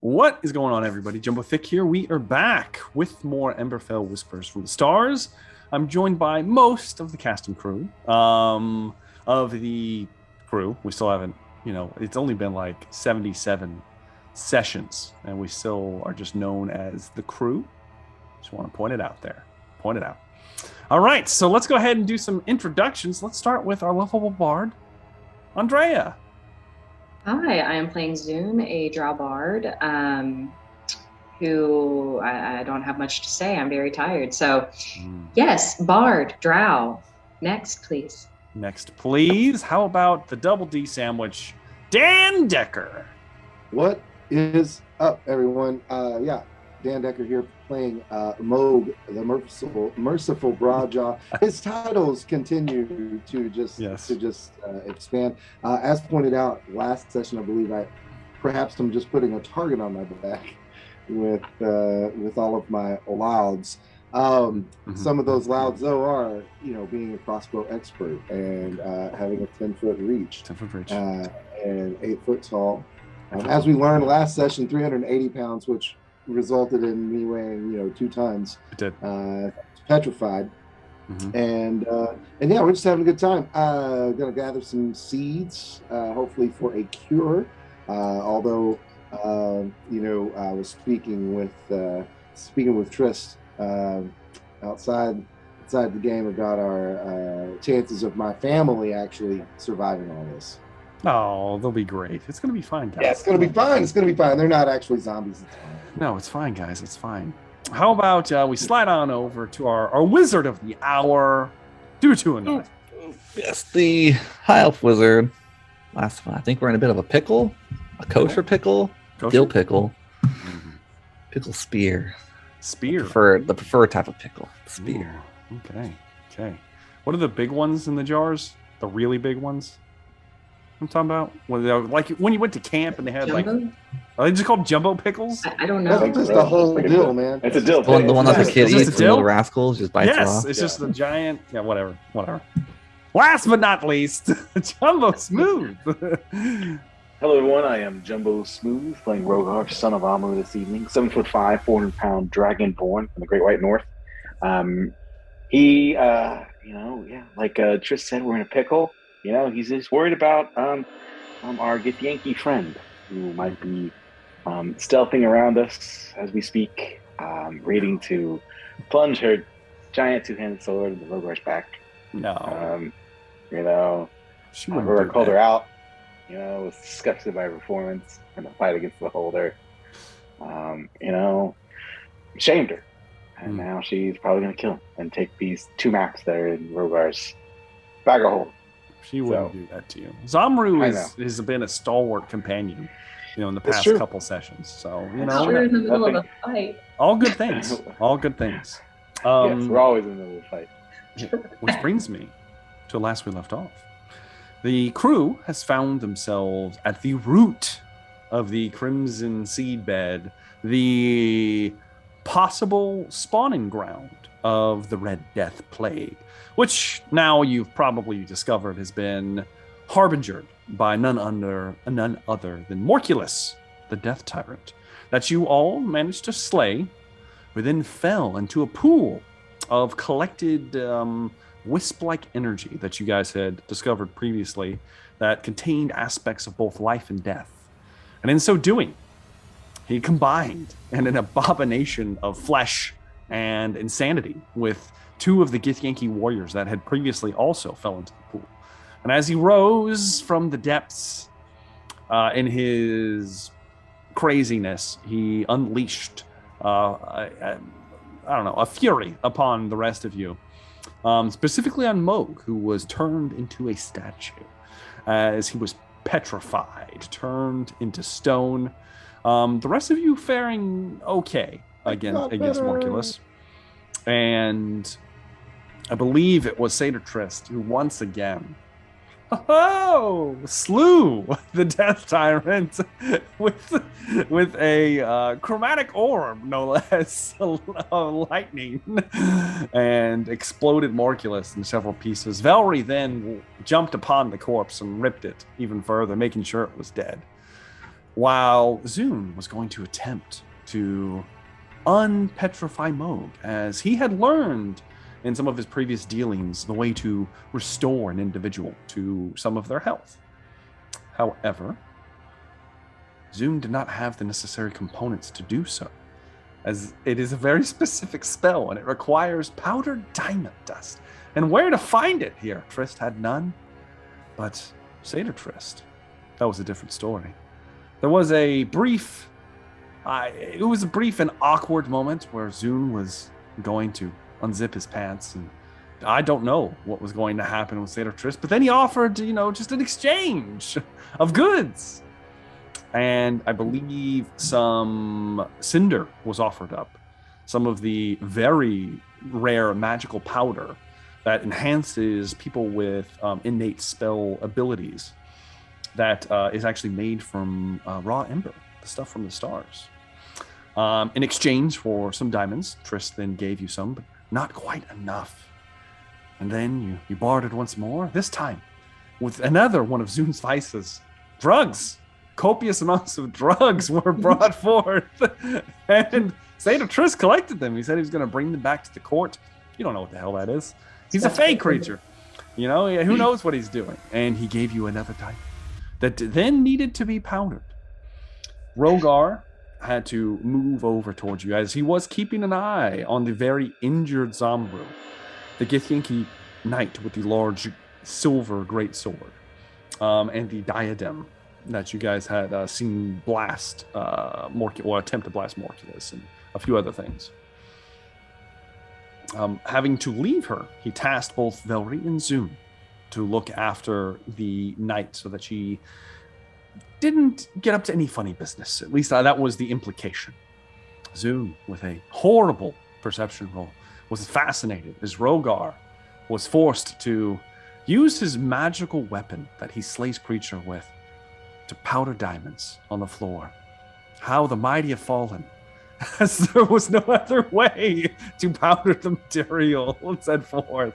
What is going on, everybody? Jumbo Thick here. We are back with more Emberfell Whispers from the Stars. I'm joined by most of the cast and crew. Of the crew, we still haven't, it's only been like 77 sessions, and we still are just known as the crew. Just want to point it out there. Point it out. All right, so let's go ahead and do some introductions. Let's start with our lovable bard, Andrea. Hi, I am playing Zoom, a drow bard, who I don't have much to say. I'm very tired. So, yes, bard, drow. Next, please. Next, please. How about the double D sandwich, Dan Decker? What is up, everyone? Dan Decker here playing Moog, the merciful Broadjaw. His titles continue to just expand. As pointed out last session, I believe I'm just putting a target on my back with all of my louds. Some of those louds, though, are being a crossbow expert and having a 10-foot reach, and 8 foot tall. As we learned last session, 380 pounds, which resulted in me weighing 2 tons. It did. Petrified. And yeah, we're just having a good time. Gonna gather some seeds, hopefully for a cure. Although I was speaking with Trist outside the game about our chances of my family actually surviving all this. Oh, they'll be great. It's going to be fine, guys. Yeah, it's going to be fine. It's going to be fine. They're not actually zombies. It's fine. No, it's fine, guys. It's fine. How about we slide on over to our wizard of the hour, Dutuanai? Yes, the High Elf Wizard. Last one. I think we're in a bit of a pickle. A kosher pickle. Dill pickle. Pickle spear. The preferred type of pickle. Spear. Ooh, okay. What are the big ones in the jars? The really big ones? I'm talking about like when you went to camp and they had Jumbo? Are they just called jumbo pickles? I don't know. That's just the whole dill, man. It's a dill. The one that the kid It's just eats, a the dill? little rascals just bites it off. It's just a giant. Yeah, whatever. Last but not least, Jumbo Smooth. Hello, everyone. I am Jumbo Smooth, playing Rogar, son of Amu, this evening. 7'5", 400-pound dragonborn from the Great White North. He, like Trish said, we're in a pickle. He's just worried about our Githyanki friend, who might be stealthing around us as we speak, waiting to plunge her giant 2-handed sword into Rogar's back. No. Rogar called her out. Was disgusted by her performance in the fight against the Holder. Shamed her. And now she's probably going to kill him and take these 2 maps that are in Rogar's bag of hold. She wouldn't do that to you. Zamru has been a stalwart companion, in the past couple sessions. So, we're in the middle of a fight. All good things. All good things. Yes, we're always in the middle of a fight. Which brings me to last we left off. The crew has found themselves at the root of the Crimson Seedbed, the possible spawning ground of the Red Death Plague, which now you've probably discovered has been harbingered by none other than Morculus, the Death Tyrant, that you all managed to slay, who then fell into a pool of collected wisp-like energy that you guys had discovered previously that contained aspects of both life and death. And in so doing, he combined in an abomination of flesh and insanity with 2 of the Githyanki warriors that had previously also fell into the pool. And as he rose from the depths in his craziness, he unleashed a fury upon the rest of you. Specifically on Moog, who was turned into a statue as he was petrified, turned into stone. The rest of you faring okay against Morculus. And I believe it was Satyr Trist who once again slew the Death Tyrant with a chromatic orb, no less, lightning, and exploded Morculus in several pieces. Velree then jumped upon the corpse and ripped it even further, making sure it was dead. while Zune was going to attempt to unpetrify Moog, as he had learned in some of his previous dealings the way to restore an individual to some of their health. However, Zune did not have the necessary components to do so, as it is a very specific spell and it requires powdered diamond dust. And where to find it here? Trist had none, but Satyr Trist, that was a different story. There was a brief, and awkward moment where Zune was going to unzip his pants, and I don't know what was going to happen with Satyr Trist, but then he offered, just an exchange of goods. And I believe some cinder was offered up, some of the very rare magical powder that enhances people with innate spell abilities, that is actually made from raw ember, the stuff from the stars. In exchange for some diamonds, Trist then gave you some, but not quite enough. And then you bartered once more, this time with another one of Zune's vices, drugs. Copious amounts of drugs were brought forth, and Satyr Trist collected them. He said he was going to bring them back to the court. You don't know what the hell that is. He's a fey creature. Who knows what he's doing. And he gave you another type that then needed to be powdered. Rogar had to move over towards you, as he was keeping an eye on the very injured Zamru, the Githyanki knight with the large silver greatsword, and the diadem that you guys had seen blast attempt to blast Morculus, and a few other things. Having to leave her, he tasked both Velree and Zune to look after the knight so that she didn't get up to any funny business. At least that was the implication. Zune, with a horrible perception roll, was fascinated as Rogar was forced to use his magical weapon that he slays creature with to powder diamonds on the floor. How the mighty have fallen, as there was no other way to powder the material set forth.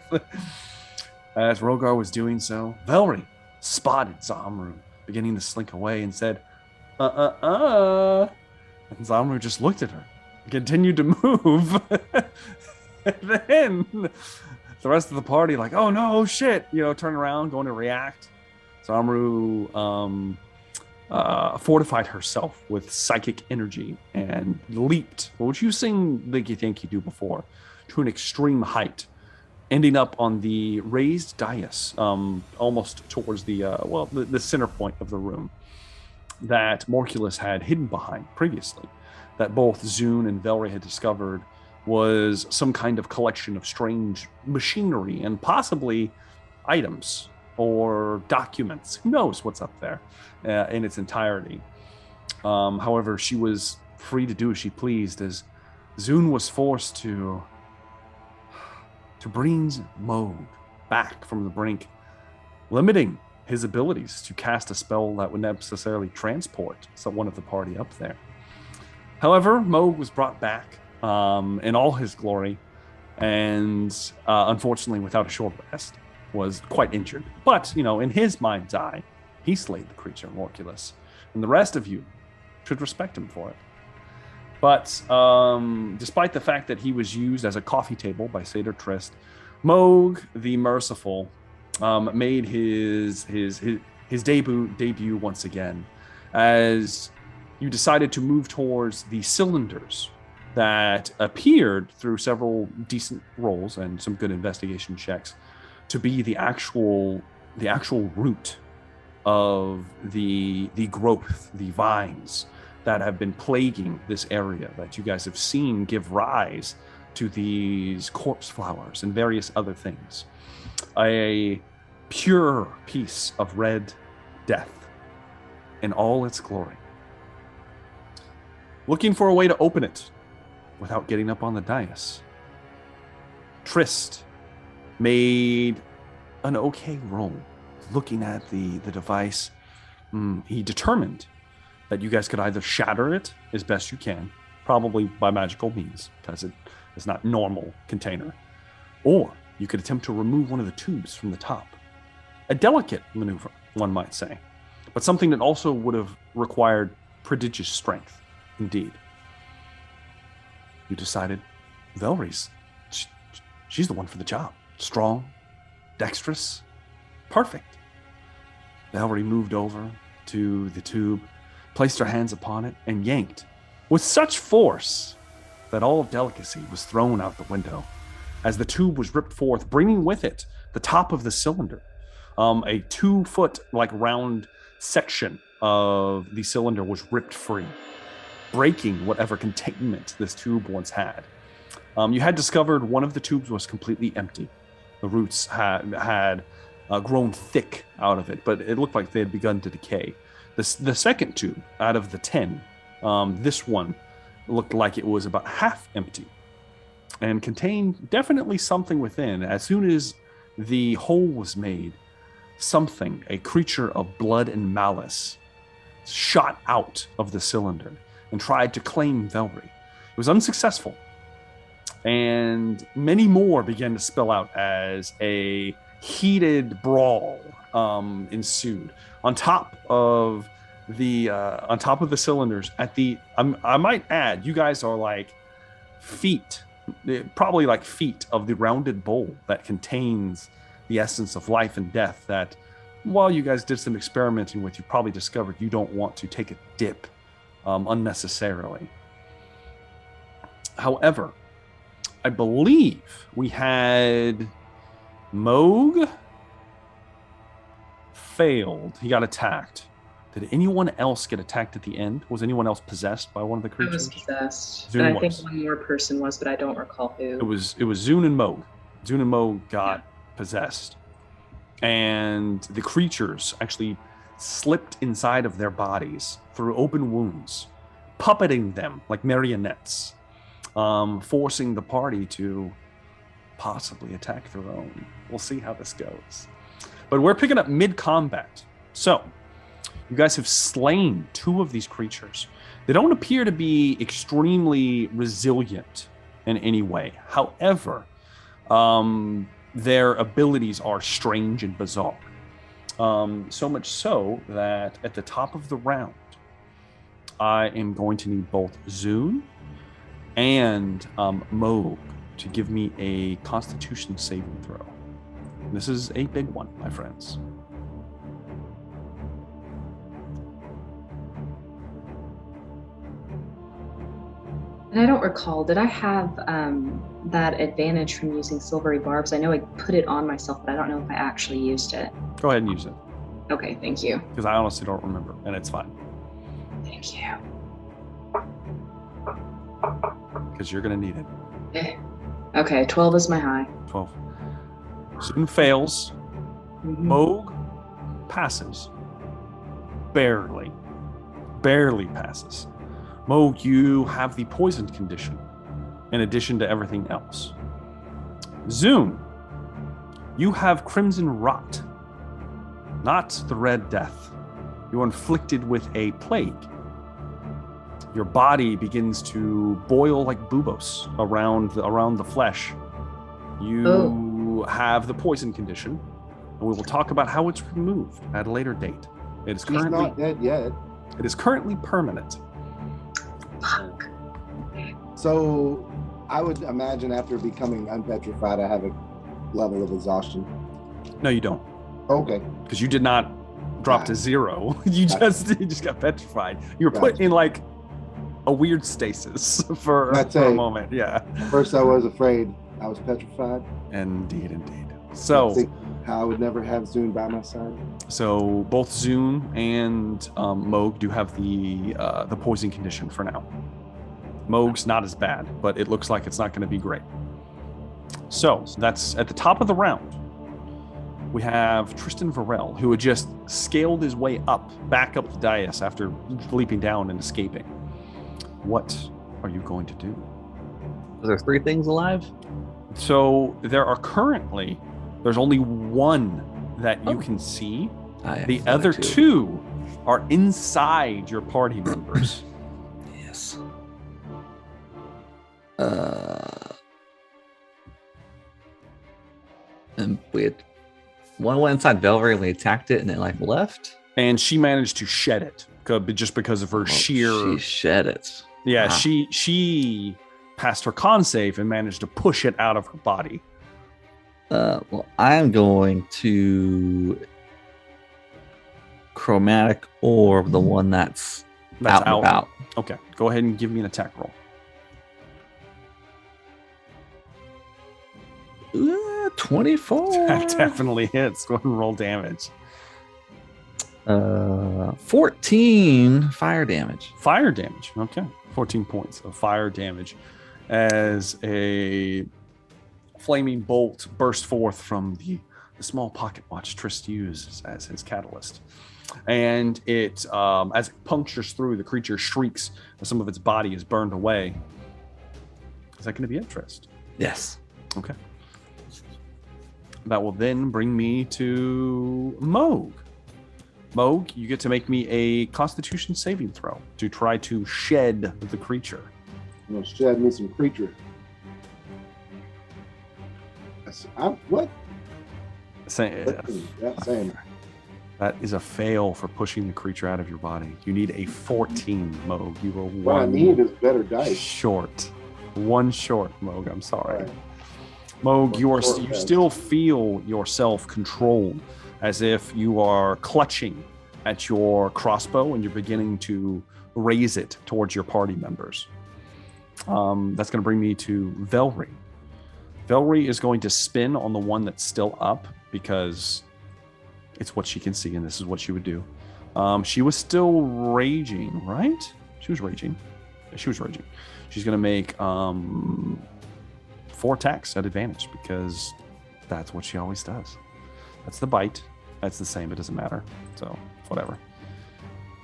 As Rogar was doing so, Velree spotted Zamru beginning to slink away and said, And Zamru just looked at her, continued to move. And then the rest of the party, like, oh no, oh shit, turn around, going to react. Zamru fortified herself with psychic energy and leaped, which you've seen the Githyanki do before, to an extreme height, ending up on the raised dais, almost towards the center point of the room that Morculus had hidden behind previously, that both Zune and Velree had discovered was some kind of collection of strange machinery and possibly items or documents. Who knows what's up there in its entirety. However, she was free to do as she pleased, as Zune was forced to bring Moog back from the brink, limiting his abilities to cast a spell that would necessarily transport one of the party up there. However, Moog was brought back in all his glory, and unfortunately without a short rest, was quite injured. But, in his mind's eye, he slayed the creature, Morculus, and the rest of you should respect him for it. But despite the fact that he was used as a coffee table by Satyr Trist, Moog the Merciful made his debut once again, as you decided to move towards the cylinders that appeared through several decent rolls and some good investigation checks to be the actual root of the growth, the vines that have been plaguing this area, that you guys have seen give rise to these corpse flowers and various other things. A pure piece of red death in all its glory. Looking for a way to open it without getting up on the dais, Trist made an okay roll. Looking at the device, he determined that you guys could either shatter it as best you can, probably by magical means, because it is not normal container, or you could attempt to remove one of the tubes from the top. A delicate maneuver, one might say, but something that also would have required prodigious strength, indeed. You decided, Velree's, she's the one for the job. Strong, dexterous, perfect. Velree moved over to the tube, placed her hands upon it, and yanked with such force that all of delicacy was thrown out the window as the tube was ripped forth, bringing with it the top of the cylinder. A 2-foot round section of the cylinder was ripped free, breaking whatever containment this tube once had. You had discovered one of the tubes was completely empty. The roots had grown thick out of it, but it looked like they had begun to decay. The second tube out of the 10, this one looked like it was about half empty and contained definitely something within. As soon as the hole was made, something, a creature of blood and malice, shot out of the cylinder and tried to claim Velree. It was unsuccessful, and many more began to spill out as a heated brawl ensued on top of the cylinders. I might add, you guys are probably feet of the rounded bowl that contains the essence of life and death that, while you guys did some experimenting with, you probably discovered you don't want to take a dip unnecessarily. However, I believe we had Moog failed. He got attacked. Did anyone else get attacked at the end? Was anyone else possessed by one of the creatures? I was possessed. Zune and I think one more person was, but I don't recall who. It was Zune and Moog. Zune and Moog got possessed. And the creatures actually slipped inside of their bodies through open wounds, puppeting them like marionettes, forcing the party to possibly attack their own. We'll see how this goes. But we're picking up mid-combat. So, you guys have slain 2 of these creatures. They don't appear to be extremely resilient in any way. However, their abilities are strange and bizarre. So much so that at the top of the round, I am going to need both Zune and Moog to give me a Constitution saving throw. This is a big one, my friends. And I don't recall, did I have that advantage from using silvery barbs? I know I put it on myself, but I don't know if I actually used it. Go ahead and use it. Okay, thank you. Because I honestly don't remember, and it's fine. Thank you. Because you're going to need it. Okay, 12 is my high. 12. Zune fails. Mm-hmm. Moog passes. Barely. Barely passes. Moog, you have the poisoned condition in addition to everything else. Zune, you have Crimson Rot, not the Red Death. You are inflicted with a plague. Your body begins to boil like buboes around the flesh. You have the poison condition, and we will talk about how it's removed at a later date. It is currently not dead yet. It is currently permanent. Fuck. So I would imagine after becoming unpetrified, I have a level of exhaustion. No, you don't. Okay. Because you did not drop to 0. You just got petrified. You were put in a weird stasis for a moment. Yeah. First I was afraid. I was petrified. Indeed. So I think I would never have Zune by my side. So both Zune and Moog do have the poison condition for now. Moog's not as bad, but it looks like it's not going to be great. So that's at the top of the round. We have Tristan Varel, who had just scaled his way back up the dais after leaping down and escaping. What are you going to do? Are there 3 things alive? So there's only 1 that you can see. The other 2 are inside your party members. Yes. And we had one went inside Velree and we attacked it and it left. And she managed to shed it just because of her sheer. She shed it. Yeah, she passed her con save and managed to push it out of her body. Well, I'm going to chromatic orb the one that's out and about. Okay, go ahead and give me an attack roll. 24. That definitely hits. Go ahead and roll damage. 14 fire damage. Fire damage. Okay, 14 points of fire damage as a flaming bolt burst forth from the small pocket watch Trist uses as his catalyst. And it, as it punctures through, the creature shrieks as some of its body is burned away. Is that going to be it, Trist? Yes. Okay. That will then bring me to Moog. Moog, you get to make me a Constitution saving throw to try to shed the creature. I'm going to shed me some creature. What? Same. That is a fail for pushing the creature out of your body. You need a 14, Moog. You were one. What I need is better dice. Short. One short, Moog. I'm sorry. Right. Moog, you still feel yourself controlled as if you are clutching at your crossbow and you're beginning to raise it towards your party members. That's going to bring me to Velree. Velree is going to spin on the one that's still up because it's what she can see and this is what she would do. She was still raging, right? She was raging. Yeah, she was raging. She's going to make 4 attacks at advantage because that's what she always does. That's the bite. That's the same. It doesn't matter. So, whatever.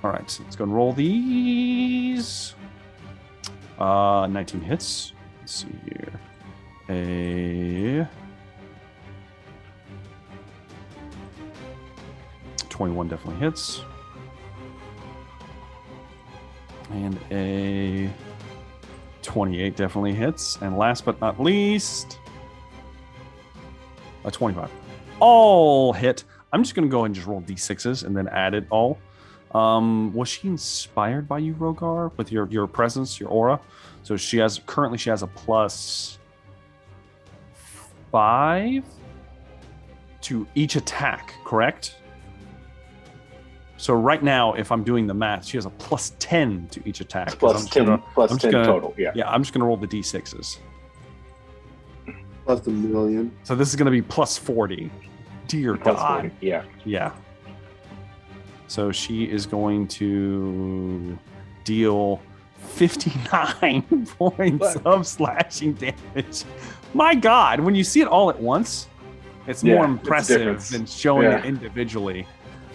All right. So let's go and roll these. 19 hits. Let's see here. A 21 definitely hits. And a 28 definitely hits. And last but not least, a 25. All hit. I'm just going to go and just roll d6s and then add it all. Was she inspired by you, Rogar, with your presence, your aura? So currently she has a +5 to each attack, correct? So right now, if I'm doing the math, she has a +10 to each attack. It's +10 total, yeah. Yeah, I'm just going to roll the d6s. Plus $1,000,000. So this is going to be +40. Dear plus God. 40, yeah. Yeah. So she is going to deal 59 points of slashing damage. My God, when you see it all at once, it's more impressive than showing it individually.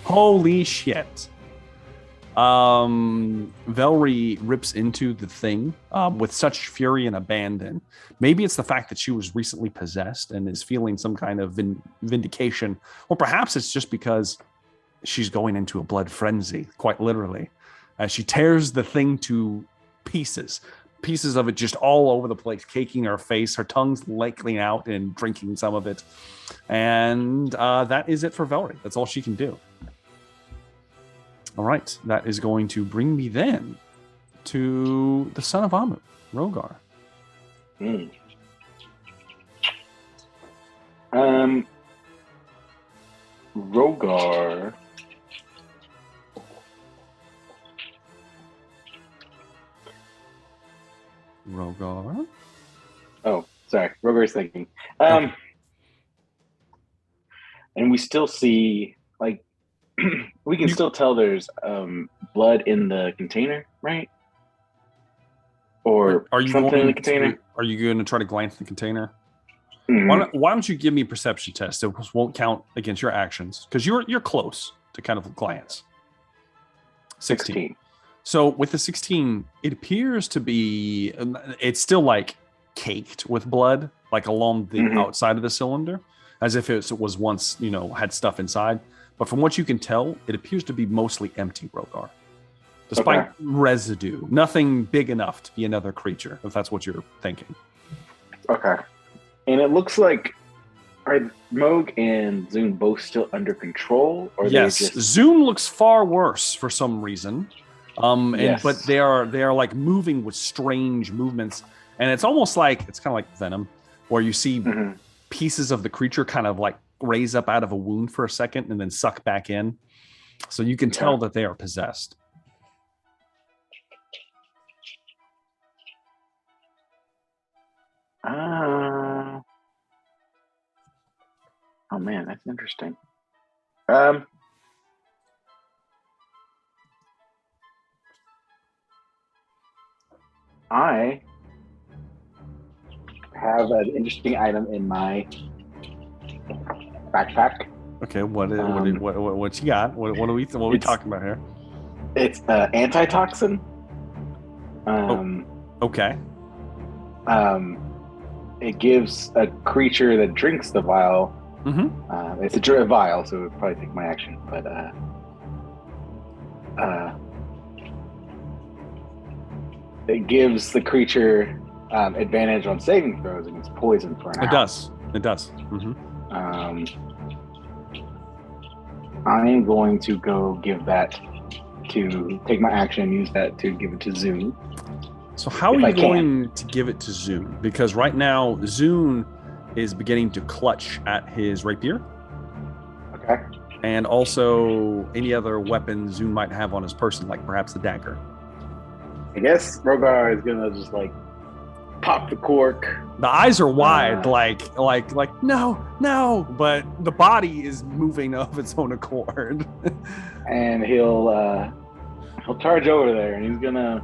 Holy shit. Velree rips into the thing with such fury and abandon. Maybe it's the fact that she was recently possessed and is feeling some kind of vindication. Or perhaps it's just because she's going into a blood frenzy, quite literally. As she tears the thing to pieces. Pieces of it just all over the place, caking her face. Her tongue's leaking out and drinking some of it. And that is it for Velree. That's all she can do. All right, that is going to bring me then to the son of Amu, Rogar. Rogar. Oh, sorry. Rogar's thinking. And we still see, like, we can still tell there's blood in the container, right? Or are you something in the container? Are you going to try to glance the container? Mm-hmm. Why don't you give me a perception test? It won't count against your actions because you're close to kind of glance. 16. So with the 16, it appears to be, it's still like caked with blood, like along the outside of the cylinder, as if it was once, had stuff inside. But from what you can tell, it appears to be mostly empty, Rogar. Despite residue. Nothing big enough to be another creature, if that's what you're thinking. Okay. And it looks like, are Moog and Zoom both still under control? Or yes, Zoom looks far worse for some reason. But they are like moving with strange movements, and it's almost like it's kind of like Venom, where you see pieces of the creature kind of like raise up out of a wound for a second and then suck back in, so you can tell that they are possessed. Oh man, that's interesting. I have an interesting item in my backpack. Okay, what you got? What are we talking about here? It's antitoxin. Okay. It gives a creature that drinks the vial. It's a vial, so it would probably take my action, but it gives the creature advantage on saving throws against poison for an hour. It does. I am going to go give that to take my action and use that to give it to Zune. So how are you going to give it to Zune? Because right now Zune is beginning to clutch at his rapier. Okay. And also any other weapon Zune might have on his person, like perhaps the dagger. I guess Rogar is gonna just like pop the cork. The eyes are wide, like no, but the body is moving of its own accord. And he'll charge over there, and he's gonna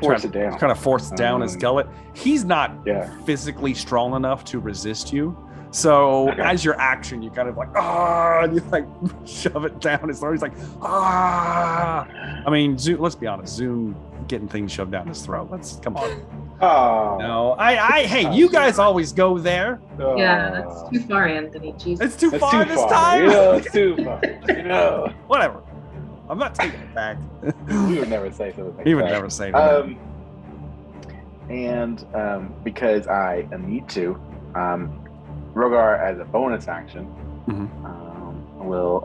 force it down. Kind of force down his gullet. He's not physically strong enough to resist you. So as your action, you kind of like, and you like shove it down his throat. He's like, I mean, let's be honest, Zune getting things shoved down his throat. Come on. Oh. No, hey, you guys always go there. Yeah, that's too far, Anthony. Jesus. It's too far this time? Yeah, it's too far. Whatever. I'm not taking it back. We would never say something like that. He would never say that. And because I need to, Rogar, as a bonus action, will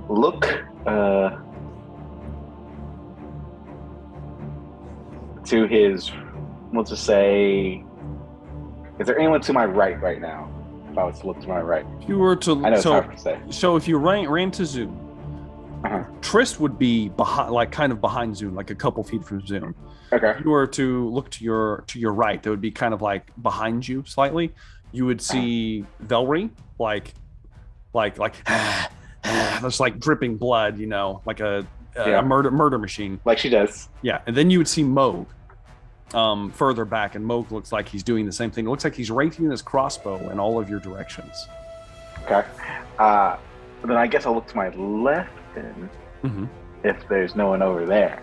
look to his, let's just say, is there anyone to my right now? If I was to look to my right. If you were to, I know it's hard to say. So if you ran to Zune, Trist would be behind, like kind of behind Zune, like a couple feet from Zune. Okay. If you were to look to your right, that would be kind of like behind you slightly. You would see Velree, like there's like dripping blood, like a murder machine, like she does. Yeah, and then you would see Moog further back, and Moog looks like he's doing the same thing. It looks like he's raking his crossbow in all of your directions. Okay. Then I guess I'll look to my left then, if there's no one over there.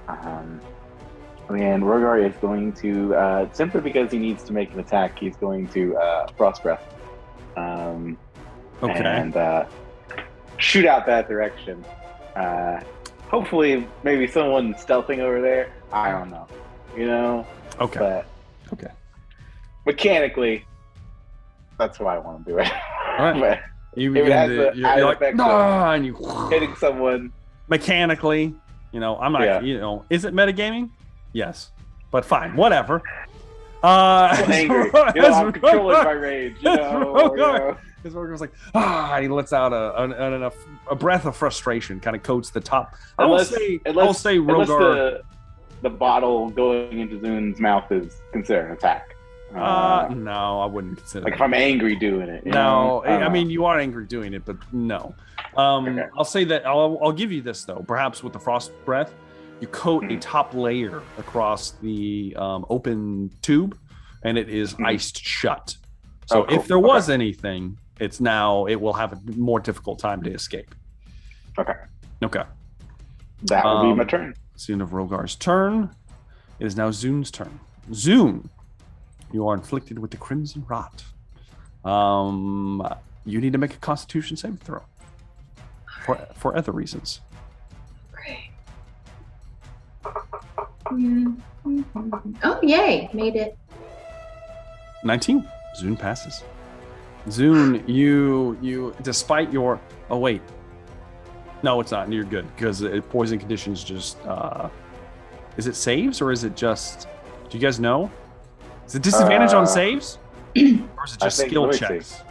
And Rogar is going to, simply because he needs to make an attack, he's going to Frost Breath. And shoot out that direction. Hopefully, maybe someone stealthing over there. I don't know. Okay. But mechanically, that's why I want to do it. All right. But you're like, and you hitting someone mechanically. I'm not. Is it metagaming? Yes, but fine, whatever. I'm angry. I'm controlling my rage. His Rogar's like, and he lets out a breath of frustration, kind of coats the top. I'll say Rogar. The bottle going into Zune's mouth is considered an attack. No, I wouldn't consider. Like if I'm angry doing it. No, I mean you are angry doing it, but no. Okay. I'll say that I'll give you this though. Perhaps with the frost breath, you coat a top layer across the open tube, and it is iced shut. So if there was anything, it will have a more difficult time to escape. Okay. That will be my turn. It's the end of Rogar's turn. It is now Zune's turn. Zune, you are inflicted with the Crimson Rot. You need to make a Constitution saving throw for other reasons. Great. Oh, yay! Made it. 19. Zune passes. Zune, you despite your... Oh, wait. No, it's not. You're good because poison conditions just. Is it saves or is it just? Do you guys know? Is it disadvantage on saves, or is it just skill checks?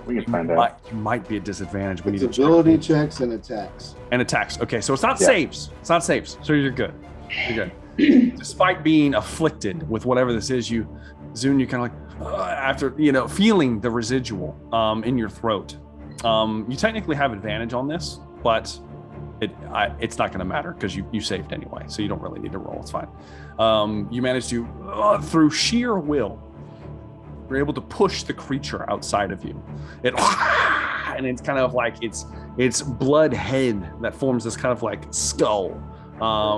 We can find out. You might be at disadvantage. We It's need to ability checks and attacks. And attacks. Okay, so it's not saves. It's not saves. So you're good. You're good. Despite being afflicted with whatever this is, Zune, you kind of like after feeling the residual in your throat. You technically have advantage on this, but it's not going to matter because you saved anyway, so you don't really need to roll. It's fine. You managed to, through sheer will, you're able to push the creature outside of you. And it's kind of like its blood head that forms this kind of like skull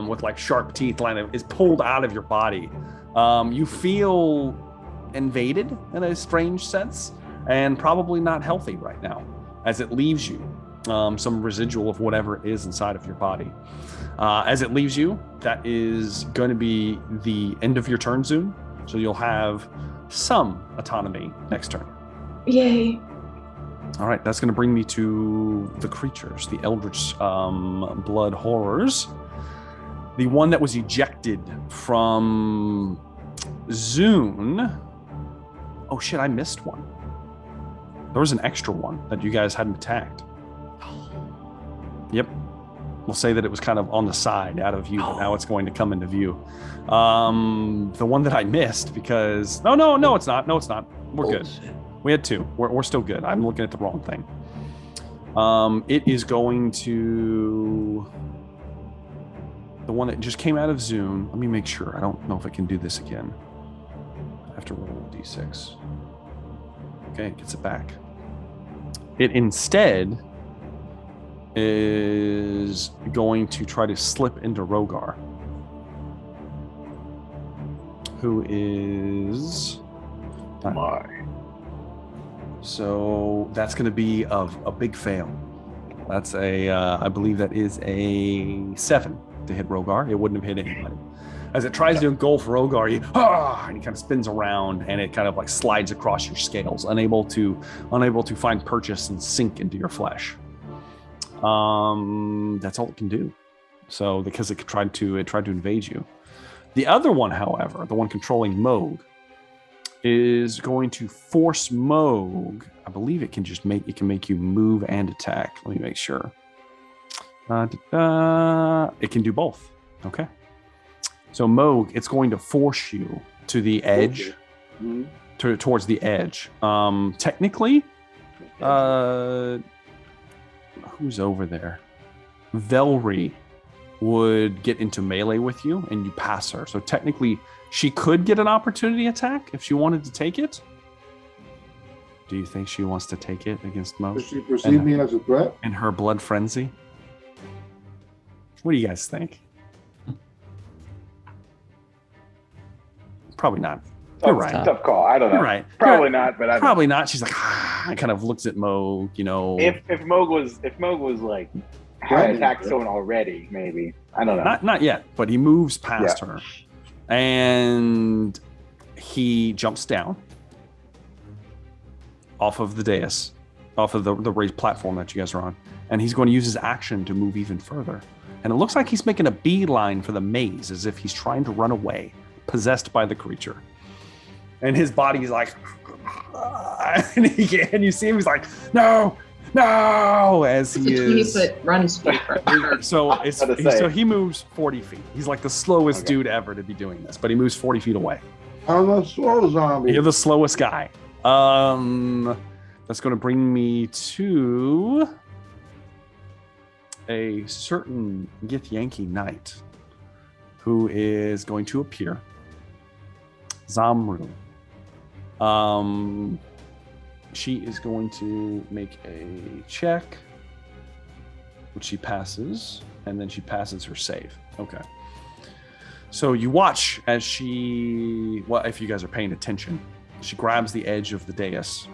with like sharp teeth is pulled out of your body. You feel invaded in a strange sense and probably not healthy right now as it leaves you some residual of whatever it is inside of your body. As it leaves you, that is going to be the end of your turn, Zune. So you'll have some autonomy next turn. Yay. All right, that's going to bring me to the creatures, the Eldritch Blood Horrors. The one that was ejected from Zune. Oh shit, I missed one. There was an extra one that you guys hadn't attacked. Yep. We'll say that it was kind of on the side out of view, but now it's going to come into view. The one that I missed because... No, it's not. No, it's not. We're good. We had two. We're still good. I'm looking at the wrong thing. It is going to... The one that just came out of Zune. Let me make sure. I don't know if I can do this again. I have to roll a d6. Okay, it gets it back. It instead is going to try to slip into Rogar, who is so that's going to be a big fail. That's I believe that is a 7 to hit Rogar. It wouldn't have hit anybody. As it tries to engulf Rogar, and he kind of spins around, and it kind of like slides across your scales, unable to find purchase and sink into your flesh. That's all it can do. So because it tried to invade you. The other one, however, the one controlling Moog, is going to force Moog. I believe it can make you move and attack. Let me make sure. It can do both. Okay. So Moog, it's going to force you to the edge, towards the edge. Technically, who's over there? Velree would get into melee with you, and you pass her. So technically, she could get an opportunity attack if she wanted to take it. Do you think she wants to take it against Moog? Does she perceive me as a threat? In her blood frenzy? What do you guys think? Probably not. You're right. Tough call. I don't know. You're right. Probably not. But probably not. She's like, and kind of looks at Moog. If Moog was like had attacked someone already, maybe. I don't know. Not yet. But he moves past her, and he jumps down off of the dais, off of the raised platform that you guys are on, and he's going to use his action to move even further. And it looks like he's making a beeline for the maze, as if he's trying to run away, possessed by the creature. And his body's like, and you see him, he's like, no, as he is. 20-foot run speed. So he moves 40 feet. He's like the slowest dude ever to be doing this, but he moves 40 feet away. I'm the slow zombie. You're the slowest guy. That's going to bring me to a certain Githyanki knight who is going to appear. Zamru. She is going to make a check, which she passes, and then she passes her save. Okay. So you watch as she, well, if you guys are paying attention, she grabs the edge of the dais,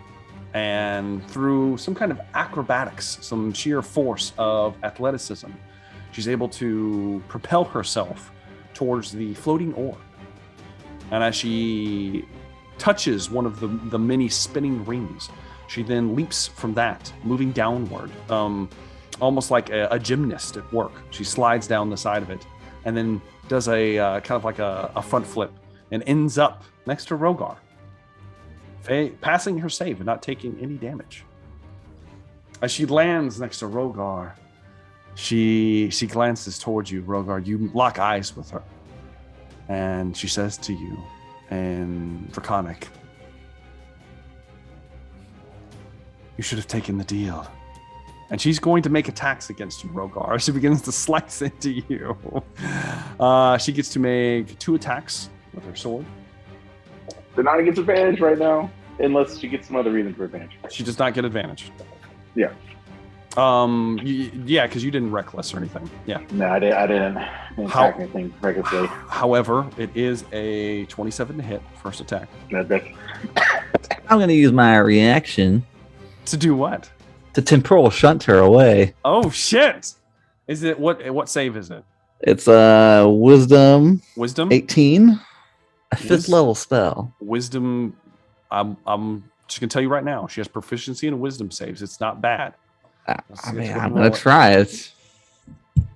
and through some kind of acrobatics, some sheer force of athleticism, she's able to propel herself towards the floating orb. And as she touches one of the many spinning rings, she then leaps from that, moving downward. almost like a gymnast at work. She slides down the side of it and then does a kind of like a front flip and ends up next to Rogar, passing her save and not taking any damage. As she lands next to Rogar, she glances towards you, Rogar. You lock eyes with her, and she says to you in Draconic, "You should have taken the deal." And she's going to make attacks against you, Rogar. She begins to slice into you. She gets to make 2 attacks with her sword. They're not against advantage right now, unless she gets some other reason for advantage. She does not get advantage. Yeah. Yeah, because you didn't reckless or anything. Yeah. No, I didn't attack anything recklessly. However, it is a 27 to hit first attack. I'm going to use my reaction. To do what? To temporal shunt her away. Oh shit! Is it what save is it? It's wisdom. Wisdom 18. A 5th level spell. Wisdom. I'm just gonna tell you right now. She has proficiency in wisdom saves. It's not bad. I'm gonna try it.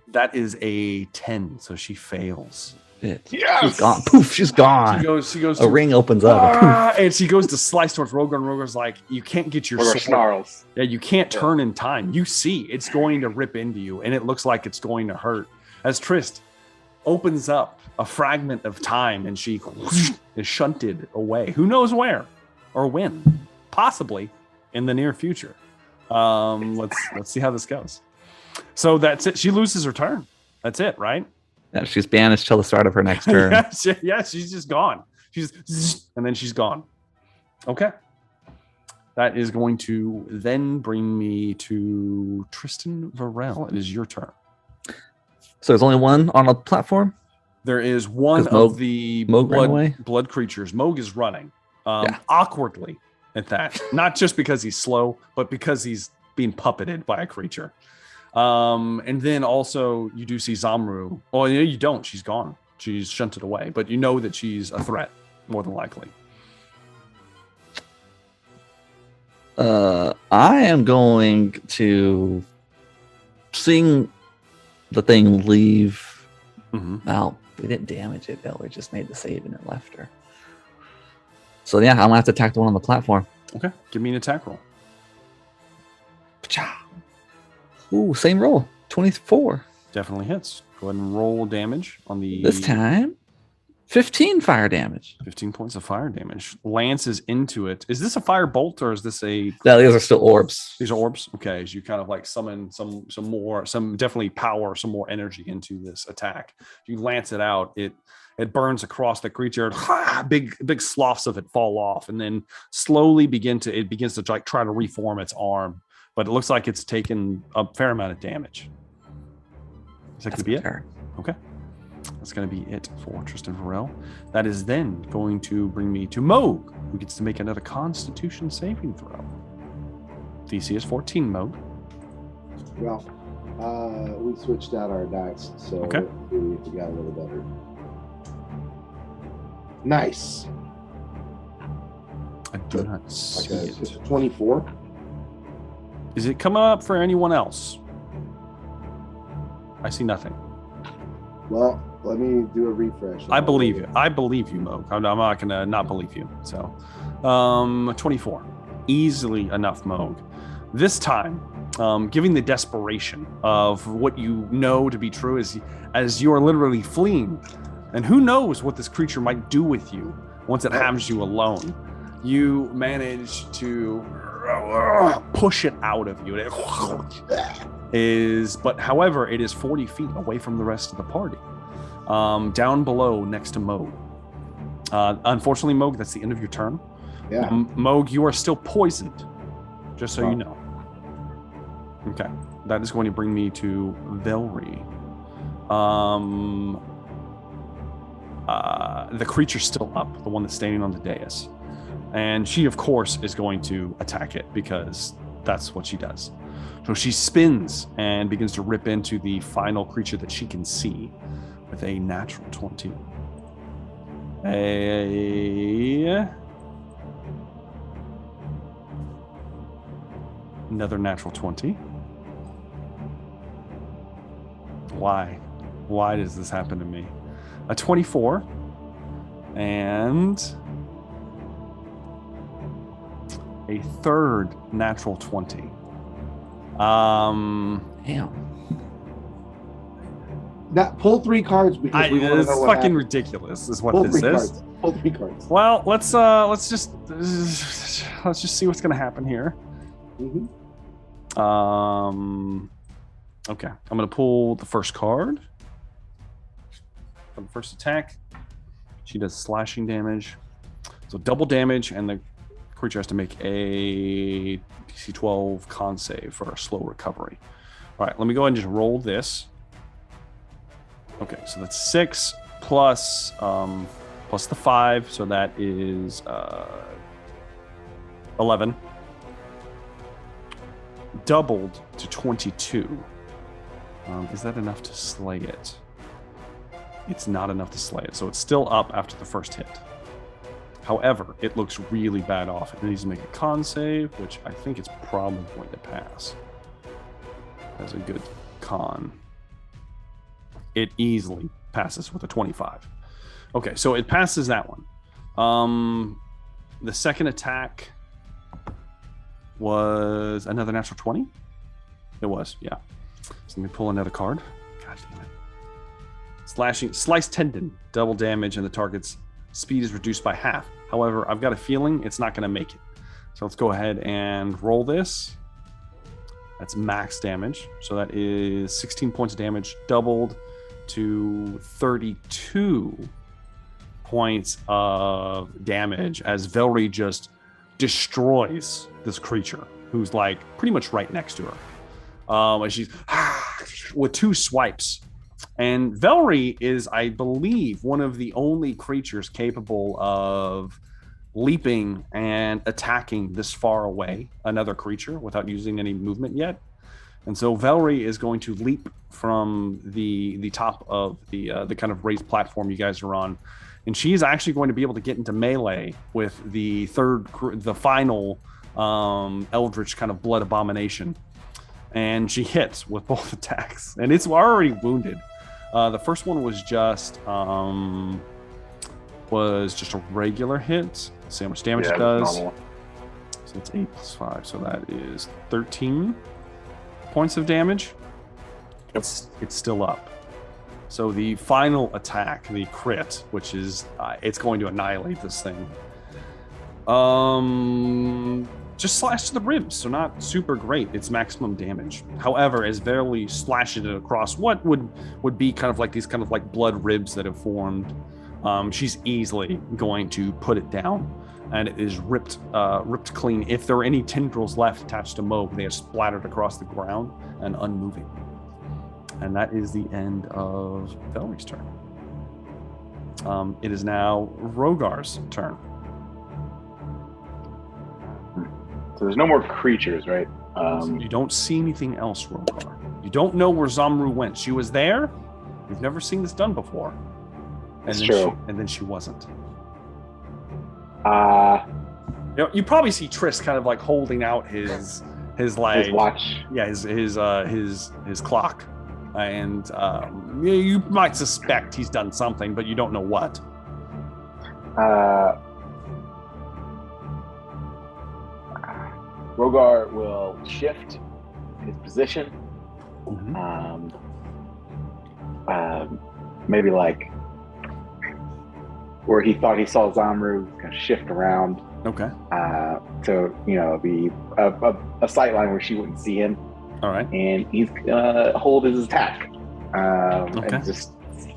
That is a 10, so she fails. Yes! She's gone. Poof! She's gone. She goes. A ring opens up. And she goes to slice towards Rogar, and Rogar's like, "You can't get your sword." Snarls. Yeah, you can't turn in time. You see, it's going to rip into you, and it looks like it's going to hurt. As Trist opens up a fragment of time, and she is shunted away. Who knows where or when? Possibly in the near future. Let's see how this goes. So that's it. She loses her turn. That's it, right? Yeah, she's banished till the start of her next turn. yeah, she's just gone. And then she's gone. Okay. That is going to then bring me to Tristan Varel. It is your turn. So there's only one on a platform? There is one of the blood creatures. Moog is running awkwardly at that. Not just because he's slow, but because he's being puppeted by a creature. And then also you do see Zamru. Oh, yeah, you don't. She's gone. She's shunted away. But you know that she's a threat, more than likely. I am going to, seeing the thing leave. Well, we didn't damage it, though. We just made the save and it left her. So yeah, I'm going to have to attack the one on the platform. Okay, give me an attack roll. Ooh, same roll. 24. Definitely hits. Go ahead and roll damage on the... This time, 15 fire damage. 15 points of fire damage. Lances into it. Is this a fire bolt or is this a... No, these are still orbs. These are orbs? Okay, as you kind of like summon some definitely power, some more energy into this attack. You lance it out, it burns across the creature. Big sloughs of it fall off and then slowly begins to like try to reform its arm. But it looks like it's taken a fair amount of damage. Is that going to be it? Okay. That's going to be it for Tristan Varel. That is then going to bring me to Moog, who gets to make another Constitution saving throw. DC is 14, Moog. Well, we switched out our dice, so we got a little better. Nice. I do not see it. 24. Is it coming up for anyone else? I see nothing. Well, let me do a refresh. I believe you. I believe you, Moog. I'm not going to not believe you. So, 24. Easily enough, Moog. This time, giving the desperation of what you know to be true as you are literally fleeing. And who knows what this creature might do with you once it has you alone. You manage to push it out of you. However, it is 40 feet away from the rest of the party. Down below next to Moog. Unfortunately, Moog, that's the end of your turn. Yeah. Moog, you are still poisoned, just so you know. Okay. That is going to bring me to Velree. The creature's still up, the one that's standing on the dais. And she, of course, is going to attack it because that's what she does. So she spins and begins to rip into the final creature that she can see with a natural 20. Another natural 20. Why? Why does this happen to me? A 24 and a third natural 20. Damn. Pull 3 cards because we want to know it's what fucking happened. ridiculous is what Pull this 3 is. cards. Pull 3 cards. Well, let's just see what's gonna happen here. Mm-hmm. Okay, I'm gonna pull the first card for the first attack. She does slashing damage, so double damage, and the creature has to make a DC 12 con save for a slow recovery. All right, let me go ahead and just roll this. Okay, so that's 6 plus the 5, so that is 11. Doubled to 22. Is that enough to slay it? It's not enough to slay it, so it's still up after the first hit. However, it looks really bad off. It needs to make a con save, which I think it's probably going to pass. That's a good con. It easily passes with a 25. Okay, so it passes that one. The second attack was another natural 20? It was, yeah. So let me pull another card. God damn it. Slashing, slice tendon, double damage, and the target's speed is reduced by half. However, I've got a feeling it's not going to make it. So let's go ahead and roll this. That's max damage. So that is 16 points of damage, doubled to 32 points of damage as Velree just destroys this creature who's like pretty much right next to her. And she's with 2 swipes. And Velree is, I believe, one of the only creatures capable of leaping and attacking this far away another creature without using any movement yet. And so Velree is going to leap from the top of the kind of raised platform you guys are on, and she's actually going to be able to get into melee with the final Eldritch kind of blood abomination, and she hits with both attacks, and it's already wounded. The first one was just a regular hit. Let's see how much damage it does. So it's 8 plus 5, so that is 13 points of damage. Yep. It's still up. So the final attack, the crit, which is it's going to annihilate this thing. Just slash to the ribs, so not super great. It's maximum damage. However, as Velree slashes it across what would be kind of like these kind of like blood ribs that have formed, she's easily going to put it down, and it is ripped clean. If there are any tendrils left attached to Moog, they are splattered across the ground and unmoving. And that is the end of Velree's turn. It is now Rogar's turn. So there's no more creatures, right? You don't see anything else, Rogar. You don't know where Zamru went. She was there. You've never seen this done before. That's true. And then she wasn't. You probably see Triss kind of like holding out his like his watch. Yeah, his clock. And you might suspect he's done something, but you don't know what. Rogar will shift his position. Mm-hmm. Maybe like where he thought he saw Zamru, kind of shift around. Okay. To be a sight line where she wouldn't see him. All right. And he's hold his attack. Okay. And just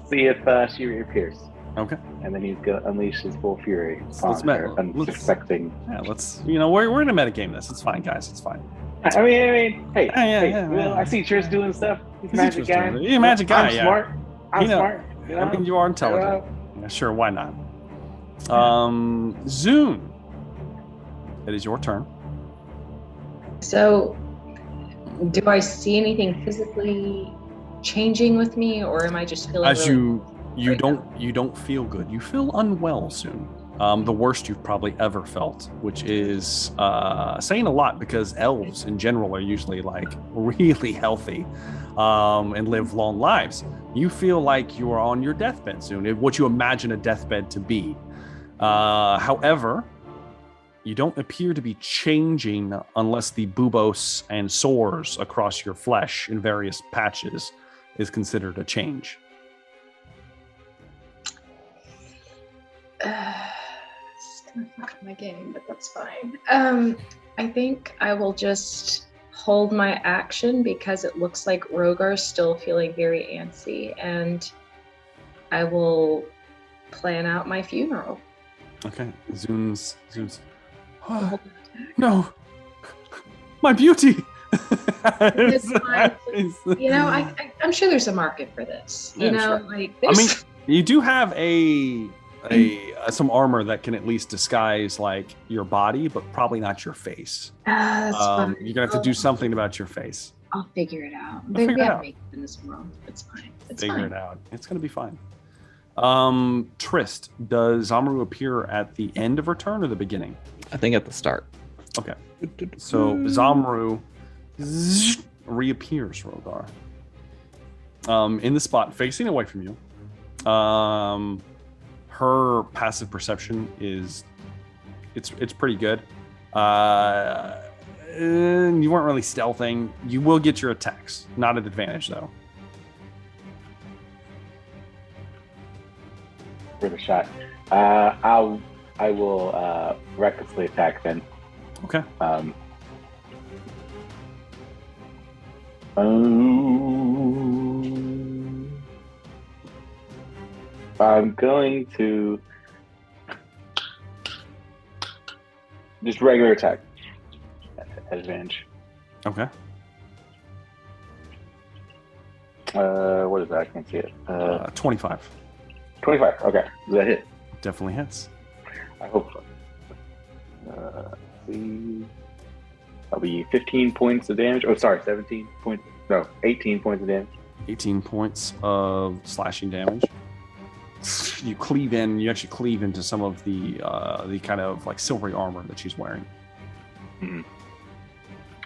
see if she reappears. Okay. And then he's gonna unleash his full fury on her, unsuspecting. Yeah, let's. We're gonna metagame this. It's fine, guys. It's fine. I mean, hey, yeah. I see Triss doing stuff. He's a magic guy. He's a magic guy. I'm smart. I'm smart. I mean, you are intelligent. Yeah, sure. Why not? Zune. It is your turn. So, do I see anything physically changing with me, or am I just feeling? You don't feel good. You feel unwell soon. the worst you've probably ever felt, which is saying a lot because elves in general are usually like really healthy and live long lives. You feel like you are on your deathbed soon, what you imagine a deathbed to be. However, you don't appear to be changing unless the buboes and sores across your flesh in various patches is considered a change. It's gonna fuck up my game, but that's fine. I think I will just hold my action because it looks like Rogar's still feeling very antsy, and I will plan out my funeral. Okay, Zune's. Oh, no, my beauty. I'm sure there's a market for this. Like I mean, you do have some armor that can at least disguise like your body, but probably not your face. That's fine. You're gonna have to do something about your face. I'll figure it out. We have makeup in this world. It's fine. Figure it out. It's gonna be fine. Trist, does Amaru appear at the end of her turn or the beginning? I think at the start. Okay. So Zamaru reappears, Rogar. In the spot facing away from you. Her passive perception is it's pretty good. You weren't really stealthing. You will get your attacks, not at advantage though. Worth a shot. I will recklessly attack then. Okay. I'm going to just regular attack at advantage. Okay. What is that? I can't see it. 25. 25. Okay. Does that hit? Definitely hits. I hope so. See. That'll be 15 points of damage. Oh, sorry, 17 points. No, 18 points of damage. 18 points of slashing damage. You cleave in. You actually cleave into some of the kind of like silvery armor that she's wearing. Mm-hmm.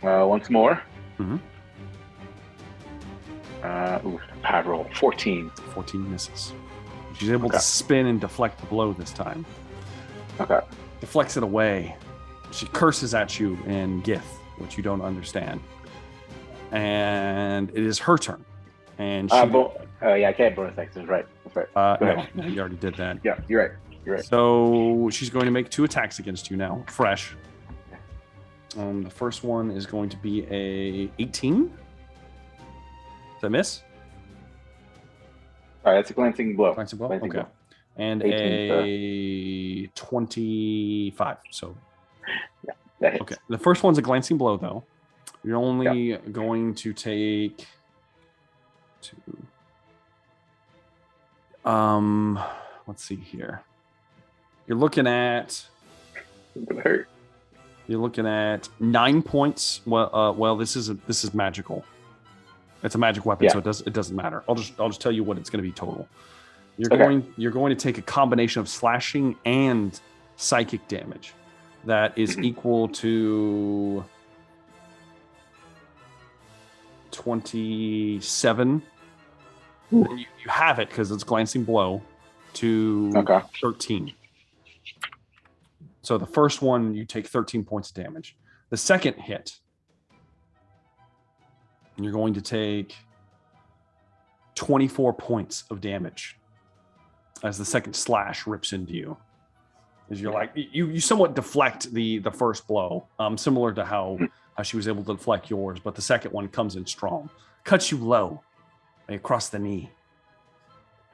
Once more. Mm-hmm. Bad roll. 14. 14 misses. She's able to spin and deflect the blow this time. Okay. Deflects it away. She curses at you in Gith, which you don't understand. And it is her turn. And she... I can't bonus actions, right. That's right. No, you already did that. Yeah, you're right. So she's going to make 2 attacks against you now, fresh. The first one is going to be a 18. Does that miss? All right, that's a glancing blow. Glancing blow? Glancing okay. blow. And 18, a 25. So yeah, that hits. Okay. The first one's a glancing blow, though. You're only going to take 2. Let's see here. You're looking at. It's gonna hurt. You're looking at 9 points. Well, this is magical. It's a magic weapon, so it doesn't matter. I'll just tell you what it's going to be total. You're going to take a combination of slashing and psychic damage that is equal to 27. You have it because it's glancing blow to 13. So the first one, you take 13 points of damage. The second hit, you're going to take 24 points of damage as the second slash rips into you. As you're like, you somewhat deflect the first blow, similar to how she was able to deflect yours, but the second one comes in strong. Cuts you low, across the knee.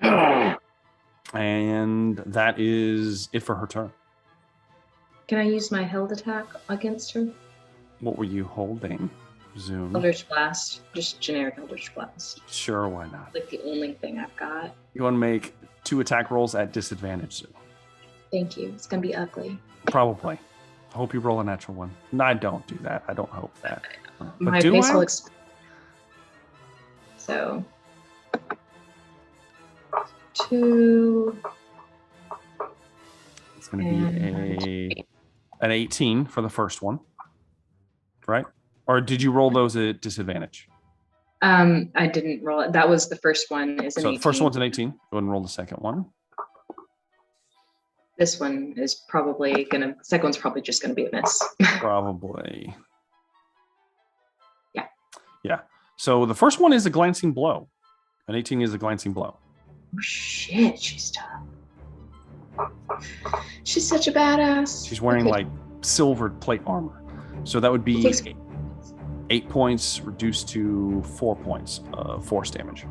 And that is it for her turn. Can I use my held attack against her? What were you holding, Zoom? Eldritch Blast. Just generic Eldritch Blast. Sure, why not? Like the only thing I've got. You want to make 2 attack rolls at disadvantage, Zoom. Thank you. It's going to be ugly. Probably. I hope you roll a natural one. No, I don't do that. I don't hope that. My face will So... 2... It's going to be an 18 for the first one, right? Or did you roll those at disadvantage? I didn't roll it. That was the first one. Is an 18. The first one's an 18. Go ahead and roll the second one. This one is probably gonna. Second one's probably just gonna be a miss. Probably. Yeah. Yeah. So the first one is a glancing blow. An 18 is a glancing blow. Oh shit, she's tough. She's such a badass. She's wearing like silvered plate armor. So that would be 8 points reduced to 4 points of force damage.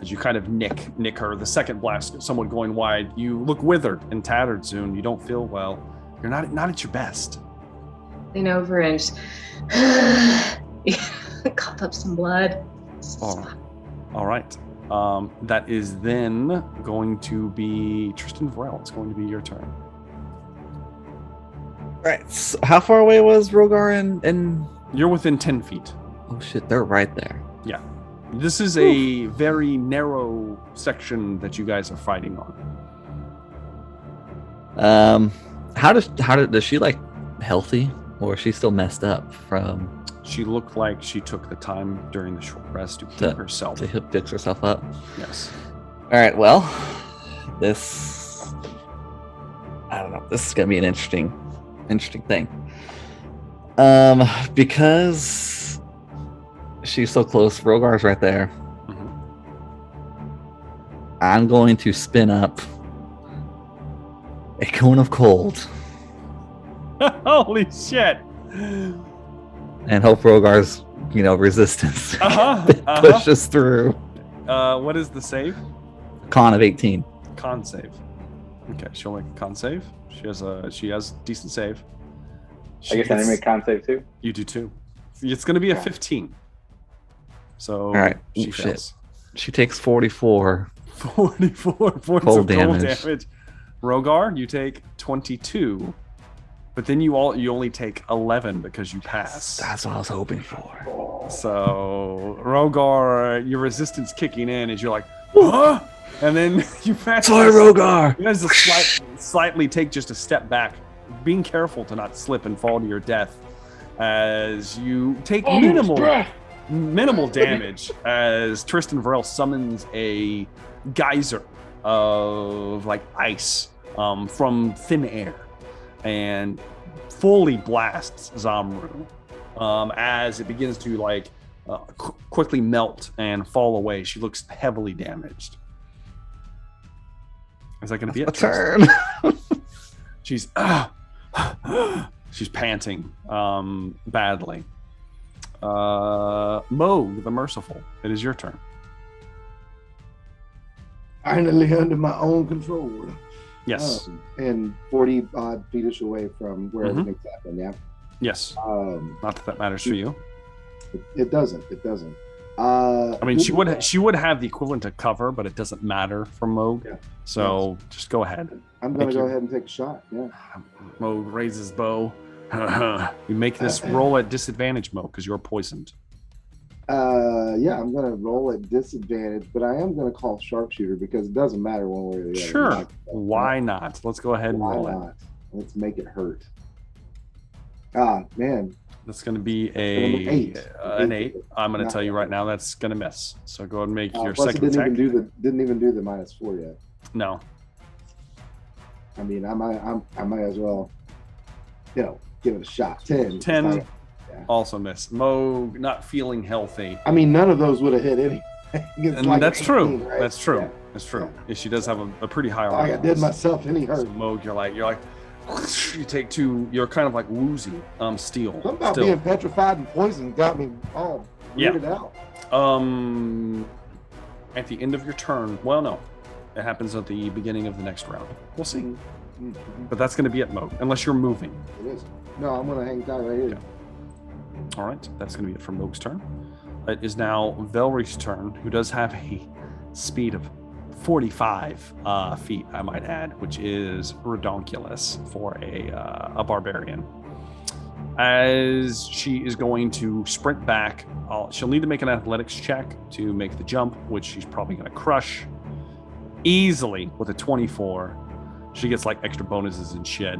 As you kind of nick her, the second blast somewhat going wide. You look withered and tattered soon. You don't feel well. You're not at your best. Lean over and just cough up some blood. All right. That is then going to be Tristan Varel. It's going to be your turn. All right. So how far away was Rogar and... You're within 10 feet. Oh shit, they're right there. Yeah. This is a very narrow section that you guys are fighting on. Does she like healthy, or is she still messed up from? She looked like she took the time during the short rest to heal herself. To fix herself up. Yes. All right. Well, I don't know. This is gonna be an interesting thing. Because she's so close. Rogar's right there. Mm-hmm. I'm going to spin up a cone of cold. Holy shit! And hope Rogar's, resistance pushes through. What is the save? Con of 18. Con save. Okay, she'll make a con save. She has decent save. I guess I make con save too. You do too. It's going to be a 15. So all right. She fails. She takes 44. 44 points of cold damage. Rogar, you take 22, but then you only take 11 because you pass. That's what I was hoping for. So Rogar, your resistance kicking in as you're like, huh? And then you pass. Sorry, Rogar. You guys slightly take just a step back, being careful to not slip and fall to your death as you take minimal damage as Tristan Varel summons a geyser of like ice from thin air and fully blasts Zamru as it begins to quickly melt and fall away. She looks heavily damaged. Is that going to be a turn? She's panting badly. Moog the Merciful, it is your turn. Finally under my own control. Yes. And 40 odd feet away from where everything's happening, yeah? Yes. Not that matters for you. It doesn't. I mean, she would have the equivalent of cover, but it doesn't matter for Moog. Yeah. So just go ahead. I'm going to go ahead and take a shot, yeah. Moog raises bow. You make this roll at disadvantage, Moog, because you're poisoned. Yeah, I'm going to roll at disadvantage, but I am going to call sharpshooter because it doesn't matter one way or the other. Sure. Why not? Let's go ahead and roll it. Let's make it hurt. Ah, man. That's going to be an 8. I'm going to tell you right now that's going to miss. So go ahead and make your second attack. Didn't even do the -4 yet. No. I mean, I might as well, give it a shot. 10. 10. Also miss. Moog not feeling healthy. I mean, none of those would have hit anything. And that's 18, true. Right? That's true. Yeah. That's true. Yeah. She does have a pretty high roll. I did myself any hurt. So Moog, you're like, you take 2. You're kind of like woozy. Steel. Something about being petrified and poisoned got me all weirded out. At the end of your turn. Well, no, it happens at the beginning of the next round. We'll see. Mm-hmm. But that's going to be at Moog, unless you're moving. It is. No, I'm going to hang tight right here. Yeah. All right, that's going to be it for Moog's turn. It is now Velree's turn, who does have a speed of 45 feet, I might add, which is redonkulous for a barbarian. As she is going to sprint back, she'll need to make an athletics check to make the jump, which she's probably going to crush easily with a 24. She gets like extra bonuses and shit.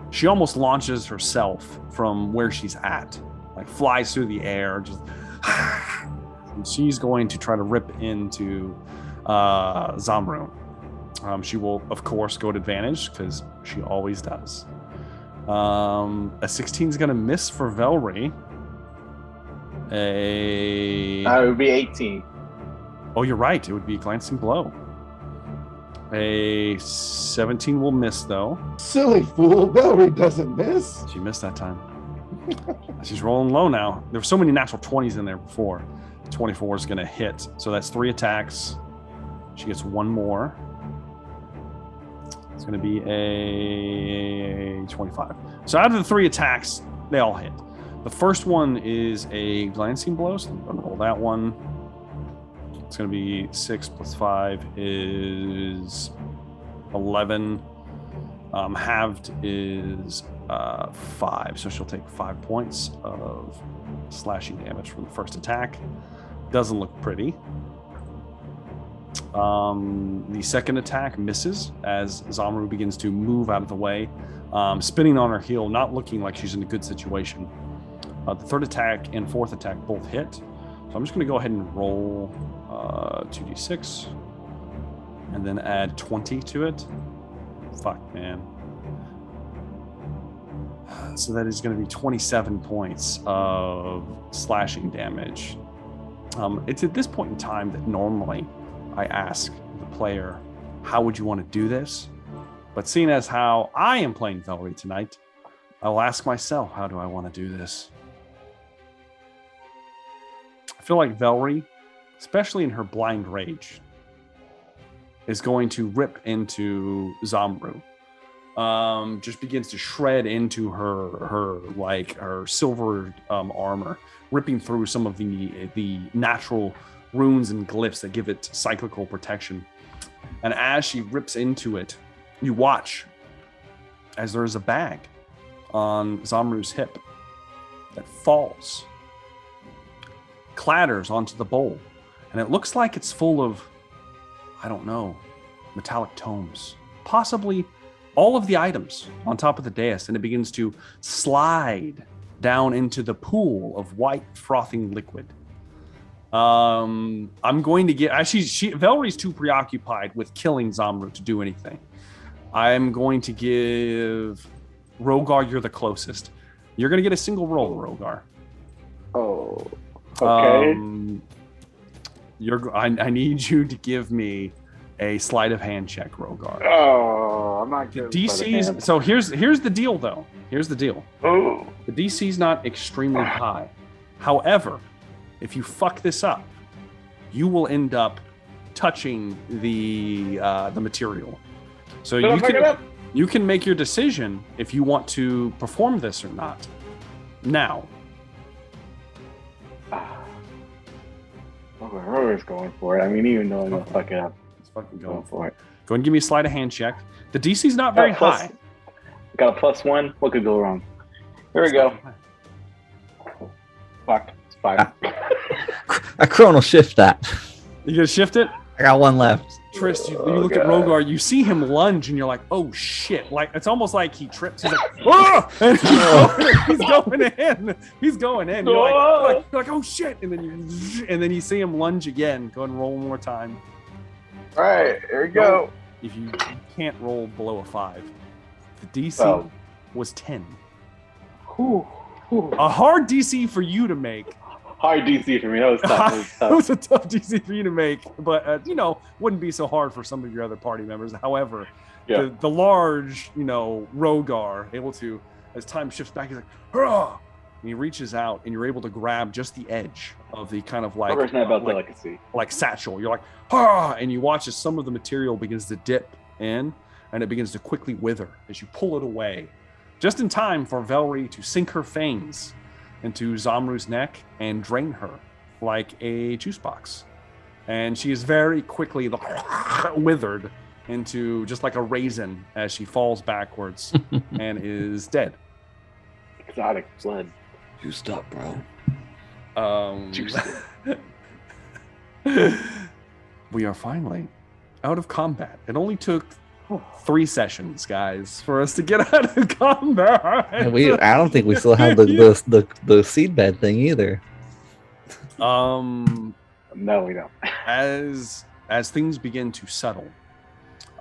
She almost launches herself from where she's at, like flies through the air, just. And she's going to try to rip into Zamru. She will, of course, go at advantage because she always does. A 16 is going to miss for Velree. It would be 18. Oh, you're right. It would be a glancing blow. A 17 will miss, though. Silly fool. Velree doesn't miss. She missed that time. She's rolling low now. There were so many natural 20s in there before. 24 is going to hit. So that's 3 attacks. She gets 1 more. It's going to be a 25. So out of the 3 attacks, they all hit. The first one is a glancing blow. So I'm going to roll that one. It's going to be 6 plus 5 is 11. Halved is 5. So she'll take 5 points of slashing damage from the first attack. Doesn't look pretty. The second attack misses as Zamru begins to move out of the way, spinning on her heel, not looking like she's in a good situation. The third attack and fourth attack both hit. So I'm just going to go ahead and roll 2d6 and then add 20 to it. Fuck, man. So that is going to be 27 points of slashing damage. It's at this point in time that normally I ask the player, how would you want to do this? But seeing as how I am playing Velree tonight, I'll ask myself, how do I want to do this? I feel like Velree, especially in her blind rage, is going to rip into Zamru. Just begins to shred into her silver armor, ripping through some of the natural runes and glyphs that give it cyclical protection. And as she rips into it, you watch as there is a bag on Zamru's hip that falls, clatters onto the bowl, and it looks like it's full of, I don't know, metallic tomes, possibly all of the items on top of the dais, and it begins to slide down into the pool of white frothing liquid. I'm going to get, Velree's too preoccupied with killing Zamru to do anything. I'm going to give Rogar, you're the closest. You're going to get a single roll, Rogar. Oh, okay. I need you to give me a sleight of hand check, Rogar. Oh, I'm not good. DC's. So here's the deal, though. Here's the deal. Oh. The DC's not extremely high. However, if you fuck this up, you will end up touching the material. So you can make your decision if you want to perform this or not. Now. Rogar's going for it. I mean, even though I'm gonna fuck it up. Fucking going for it. Go and give me a sleight of hand check. The DC's not very high. Got a +1. What could go wrong? Here we go. Fuck. It's 5. I chronal shift that. You gonna shift it? I got 1 left. Trist, you look at Rogar, you see him lunge, and you're like, oh shit. Like, it's almost like he trips. He's like, oh! And he's going in. He's going in. You're like, oh shit. And then you see him lunge again. Go and roll one more time. All right, here we go. If you can't roll below a 5, the DC was 10. A hard DC for you to make. Hard DC for me. That was tough. It was a tough DC for you to make, but wouldn't be so hard for some of your other party members. However, the large, Rogar, able to, as time shifts back, he's like, hurrah! And he reaches out, and you're able to grab just the edge of the kind of like satchel. You're like, ah! And you watch as some of the material begins to dip in, and it begins to quickly wither as you pull it away, just in time for Velree to sink her fangs into Zamru's neck and drain her like a juice box. And she is very quickly withered into just like a raisin as she falls backwards and is dead. Exotic blood. Juiced up, bro. We are finally out of combat. It only took 3 sessions, guys, for us to get out of combat. I don't think we still have the seed bed thing either. No, we don't. As things begin to settle,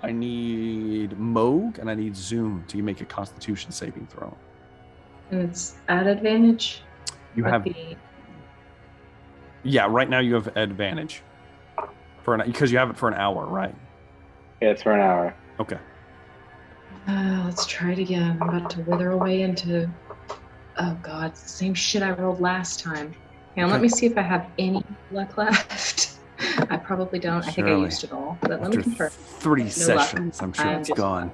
I need Moog and I need Zoom to make a Constitution saving throw. And it's at advantage. You have. Yeah, right now you have advantage because you have it for an hour, right? Yeah, it's for an hour. Okay. Let's try it again. I'm about to wither away into. Oh God, it's the same shit I rolled last time. Hang on, let me see if I have any luck left. I probably don't. I think I used it all. But let me confirm. 3 sessions, I'm sure it's gone.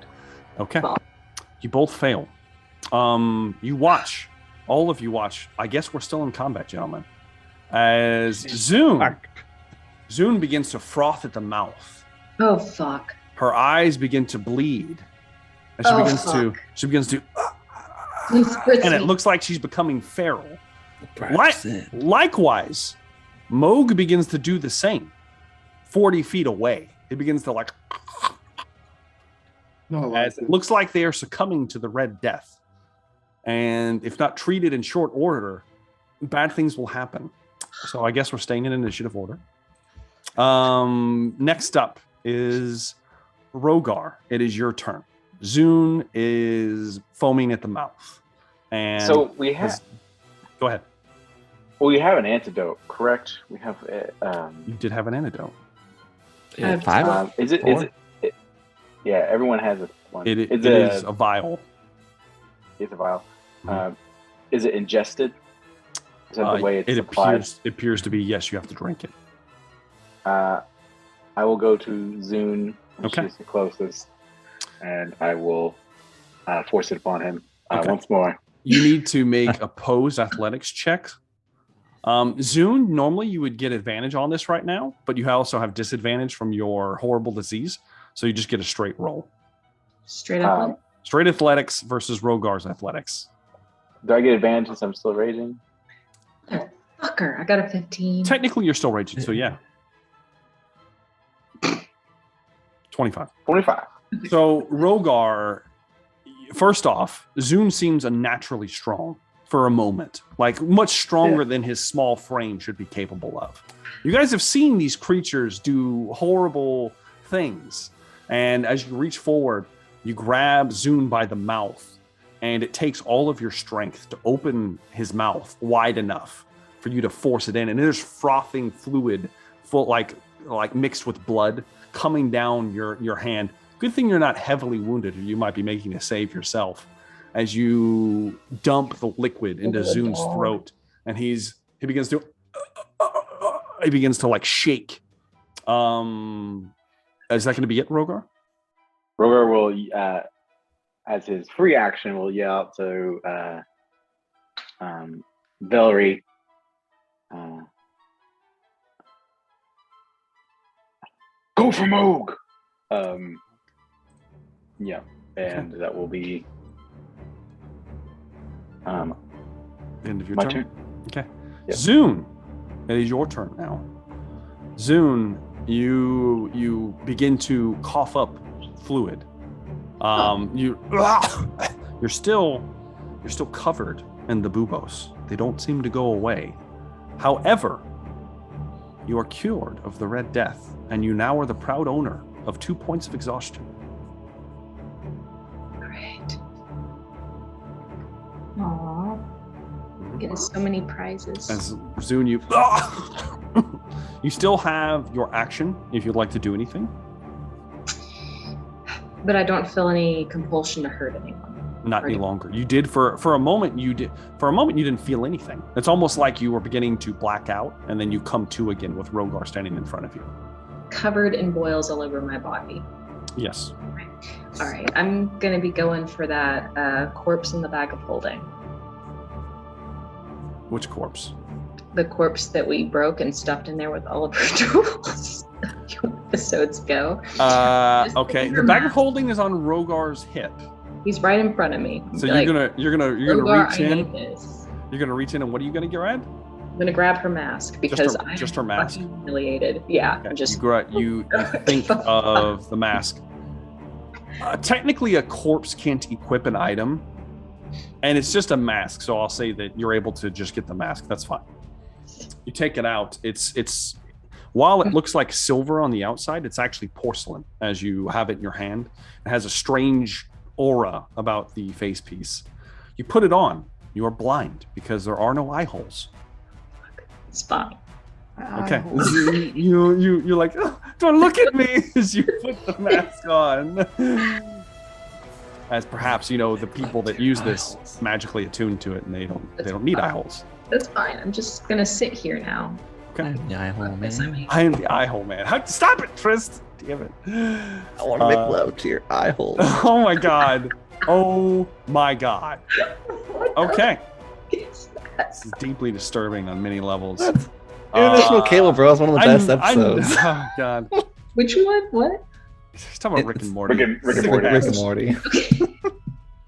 Okay. You both fail. You watch. All of you watch. I guess we're still in combat, gentlemen. As Zune begins to froth at the mouth. Oh fuck. Her eyes begin to bleed. And she begins to and it looks like she's becoming feral. Likewise, Moog begins to do the same. 40 feet away. It begins to as it looks like they are succumbing to the Red Death. And if not treated in short order, bad things will happen. So I guess we're staying in initiative order. Next up is Rogar. It is your turn. Zune is foaming at the mouth. And so we have. Go ahead. Well, we have an antidote, correct? We have. You did have an antidote. Yeah, 5. Is it? Yeah, everyone has one. It is a vial. It's a vial. Is it ingested? Is that the way it's applied? It appears to be. Yes, you have to drink it. I will go to Zune. She's the closest, and I will force it upon him once more. You need to make opposed athletics check. Zune, normally you would get advantage on this right now, but you also have disadvantage from your horrible disease, so you just get a straight roll. Straight athletics? Straight athletics versus Rogar's athletics. Do I get advantage since I'm still raging? Fucker, I got a 15. Technically, you're still raging, so yeah. 25. So Rogar, first off, Zune seems unnaturally strong for a moment, like much stronger than his small frame should be capable of. You guys have seen these creatures do horrible things, and as you reach forward, you grab Zune by the mouth, and it takes all of your strength to open his mouth wide enough for you to force it in, and there's frothing fluid, full like mixed with blood, coming down your hand. Good thing you're not heavily wounded, or you might be making a save yourself as you dump the liquid into Zune's throat, and he begins to like shake. Is that going to be it, Rogar? Rogar will, as his free action, will yell out to Velree. Go for Moog! Yeah, and that will be end of your turn. Okay. Yep. Zune, it is your turn now. Zune, you begin to cough up fluid. You're still covered in the buboes. They don't seem to go away. However, you are cured of the Red Death, and you now are the proud owner of 2 points of exhaustion. Great. Aww. Getting so many prizes. As Zune, you still have your action if you'd like to do anything. But I don't feel any compulsion to hurt anyone. Not any longer. You did for a moment. You didn't feel anything. It's almost like you were beginning to black out, and then you come to again with Rogar standing in front of you, covered in boils all over my body. Yes. All right. I'm gonna be going for that corpse in the bag of holding. Which corpse? The corpse that we broke and stuffed in there with all of our tools a few episodes ago. Okay. The bag of holding is on Rogar's hip. He's right in front of me. So you're gonna reach in. You're gonna reach in, and what are you gonna grab? I'm gonna grab her mask because just her mask. I'm humiliated. Yeah, okay. I'm just. You think of the mask. Technically, a corpse can't equip an item, and it's just a mask. So I'll say that you're able to just get the mask. That's fine. You take it out. It's while it looks like silver on the outside, it's actually porcelain as you have it in your hand. It has a strange aura about the face piece. You put it on. You are blind because there are no eye holes. It's fine. Okay. You're like, oh, don't look at me as you put the mask on. As perhaps, the people that use this magically attuned to it and they don't need eye holes. That's fine. I'm just gonna sit here now. Okay. I'm the eye hole man. I am the eye hole man. Stop it, Trist. Damn it. I want to make love to your eye hole. Oh my god. Oh my god. Okay. This is deeply disturbing on many levels. International Kayla, bro. It's one of the best episodes. Oh god. Which one? What? He's talking about Rick and Morty. Rick and Morty.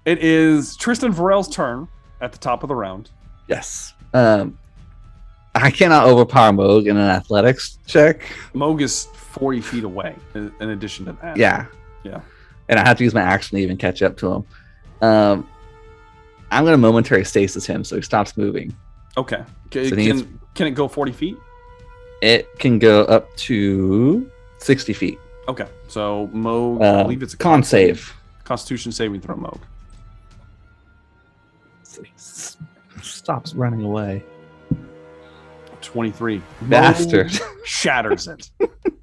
It is Tristan Varel's turn at the top of the round. Yes. I cannot overpower Moog in an athletics check. Moog is 40 feet away in addition to that. Yeah. And I have to use my action to even catch up to him. I'm going to momentary stasis him so he stops moving. Okay. So can it go 40 feet? It can go up to 60 feet. Okay. So Moog, I believe it's a con save. Constitution saving throw, Moog. So he stops running away. 23. Bastard. Moog shatters it.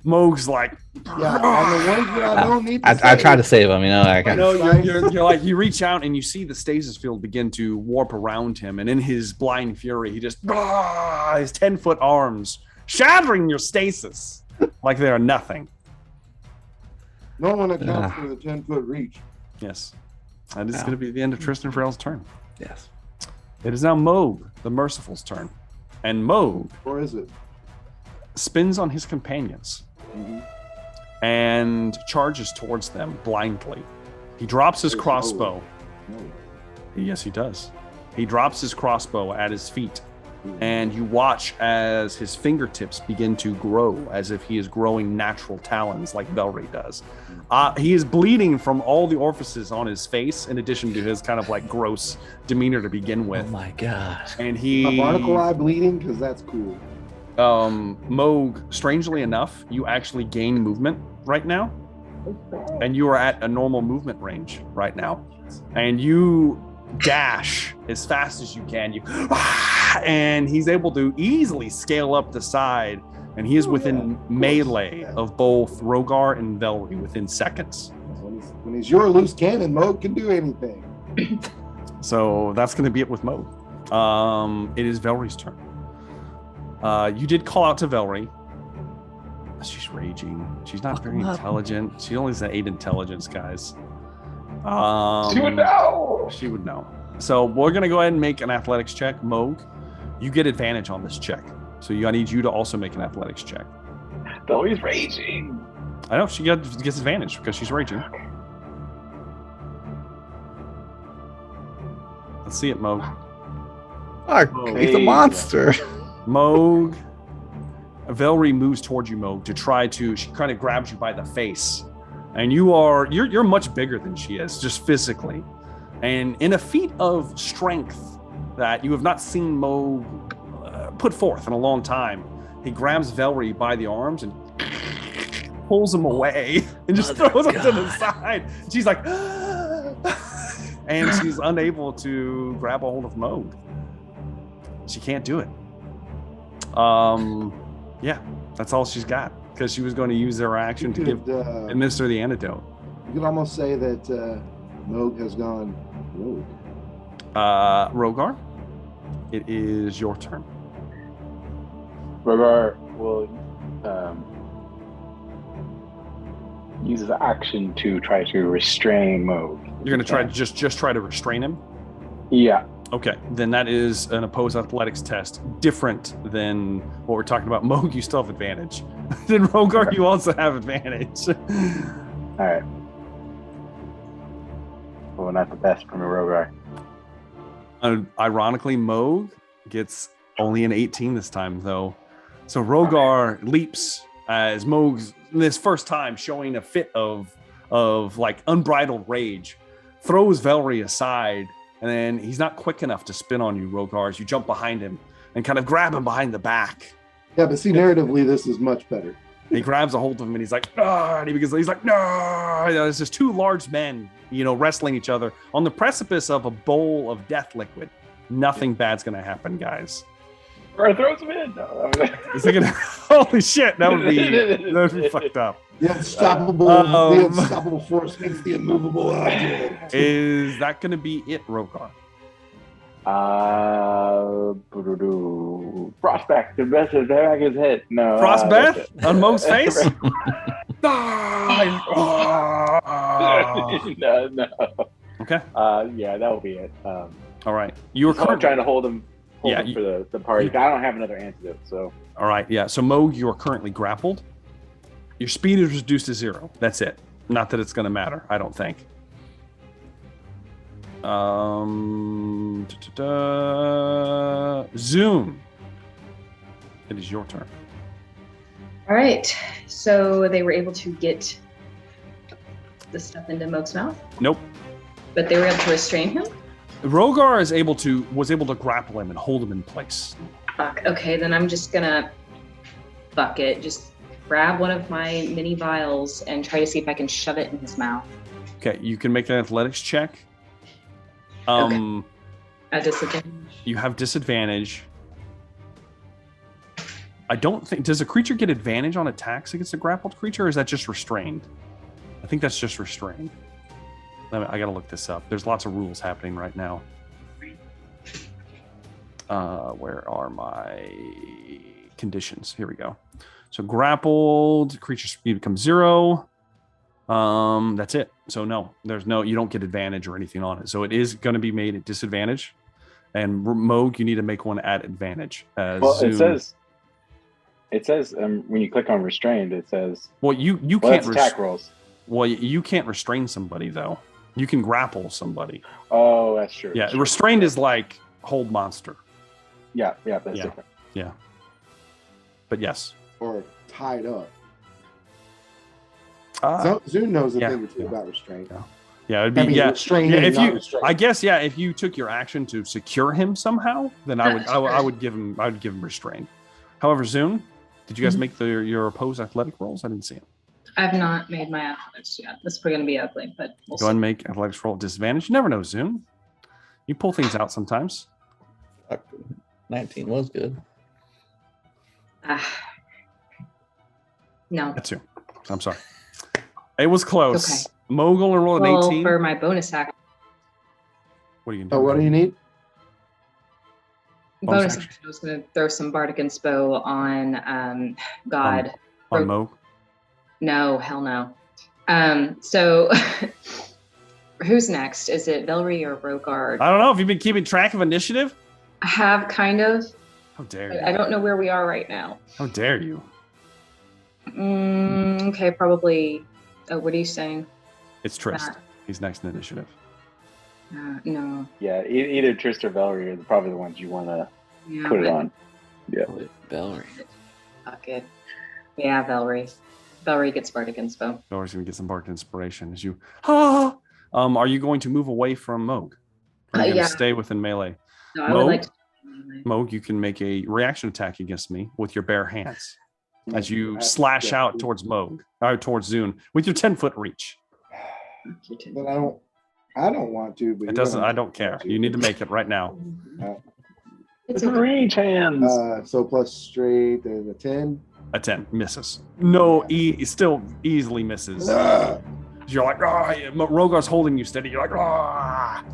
Moog's like, yeah, on the ones that I don't need I try to save him, you're like, you reach out and you see the stasis field begin to warp around him, and in his blind fury, he just his 10-foot arms shattering your stasis like they are nothing. No one accounts for the 10-foot reach. Yes. That is going to be the end of Tristan Farrell's turn. Yes. It is now Moog, the Merciful's turn. And Moog... Or is it? ...spins on his companions. Mm-hmm. And charges towards them blindly. He drops his crossbow. Yes, he does. He drops his crossbow at his feet. And you watch as his fingertips begin to grow as if he is growing natural talons like Velree does. He is bleeding from all the orifices on his face in addition to his kind of like gross demeanor to begin with. Oh my god. And he... My barnacle eye bleeding? Because that's cool. Moog, strangely enough, you actually gain movement right now. And you are at a normal movement range right now. And you dash as fast as you can. And he's able to easily scale up the side, and he is within melee of both Rogar and Velree within seconds. When he's your loose cannon, Moog can do anything. So that's going to be it with Moog. It is Velree's turn. You did call out to Velree. She's raging. She's not very intelligent. She only has an 8 intelligence, guys. She would know. She would know. So we're going to go ahead and make an athletics check. Moog, you get advantage on this check. So I need you to also make an athletics check. Velree's raging. I know, she gets advantage because she's raging. Let's see it, Moog. He's a monster. Moog. Velree moves towards you, Moog, to try to... She kind of grabs you by the face. And you're much bigger than she is, just physically. And in a feat of strength that you have not seen Moog put forth in a long time, he grabs Velree by the arms and pulls him away and just throws him to the side. She's like, and she's unable to grab a hold of Moog. She can't do it. Yeah, that's all she's got because she was going to use her action to administer the antidote. You could almost say that Moog has gone rogue. Rogar, it is your turn. Rogar will use his action to try to restrain Moog. You're going to try to just try to restrain him? Yeah. Okay, then that is an opposed athletics test, different than what we're talking about. Moog, you still have advantage. Then Rogar, you also have advantage. All right. Well, not the best from a Rogar. Ironically, Moog gets only an 18 this time, though. So Rogar leaps as Moog's this first time showing a fit of of like unbridled rage, throws Velree aside, and then he's not quick enough to spin on you, Rogar, as you jump behind him and kind of grab him behind the back. Yeah, but see, narratively, this is much better. He grabs a hold of him and he's like, "No!" And he's like, "No!" There's just two large men, wrestling each other on the precipice of a bowl of death liquid. Nothing bad's gonna happen, guys. Or throws him in. No. He's thinking, "Holy shit, that would be fucked up." The unstoppable force makes the immovable object. Is that gonna be it, Rogar? Frostback, the best of back his head. No. Frostback on Mo's face? No. Okay. Yeah, that will be it. All right. You were trying to hold him for the party. I don't have another antidote, so. All right, yeah. So Mo, you are currently grappled. Your speed is reduced to 0. That's it. Not that it's going to matter, I don't think. Zoom. It is your turn. All right. So they were able to get the stuff into Moog's mouth? Nope. But they were able to restrain him? Rogar was able to grapple him and hold him in place. Fuck. Okay, then I'm just gonna fuck it. Just grab one of my mini vials and try to see if I can shove it in his mouth. Okay, you can make an athletics check. Okay. At disadvantage. You have disadvantage. I don't think... Does a creature get advantage on attacks against a grappled creature, or is that just restrained? I think that's just restrained. I gotta look this up. There's lots of rules happening right now. Where are my conditions? Here we go. So grappled, creature speed becomes 0. That's it. So no, you don't get advantage or anything on it. So it is going to be made at disadvantage. And Moog, you need to make one at advantage. It says when you click on restrained, it says. Well, you can't attack rolls. Well, you can't restrain somebody though. You can grapple somebody. Oh, that's true. Yeah, restrained is like hold monster. Yeah, that's different. Yeah. But yes. Or tied up. Zoom knows a thing or two about restraint. Yeah, it'd be if you took your action to secure him somehow, then I would give him restraint. However, Zoom, did you guys make your opposed athletic rolls? I didn't see it. I have not made my athletics yet. This is probably going to be ugly, but we'll go ahead and make athletics roll at disadvantage. You never know, Zoom. You pull things out sometimes. 19 was good. No. That's 2. I'm sorry. It was close. Okay. Mogul and roll an 18. For my bonus action. What are you going to do? Oh, what do you need? Bonus action. I was going to throw some Bardic Inspo on God. On Mo? No, hell no. So who's next? Is it Velree or Rogar? I don't know. Have you been keeping track of initiative? I have kind of. How dare you? I don't know where we are right now. How dare you? Okay, probably. Oh, what are you saying? It's Trist. He's next in initiative. No. Yeah, either Trist or Velree are probably the ones you want to put it on. Yeah. Velree. Fuck it. Yeah, Velree. Velree gets Bardic Inspo. Velree's going to get some Bardic Inspiration as you... are you going to move away from Moog? Or are you going to stay within melee? No, I would like to... Moog, you can make a reaction attack against me with your bare hands as you slash out towards Moog, or towards Zune, with your 10-foot reach. But I don't want to. But it doesn't. I don't care. You need to make it right now. It's range hands. So plus straight and a 10. A 10 misses. No, still easily misses. You're like, Rogar's holding you steady. You're like,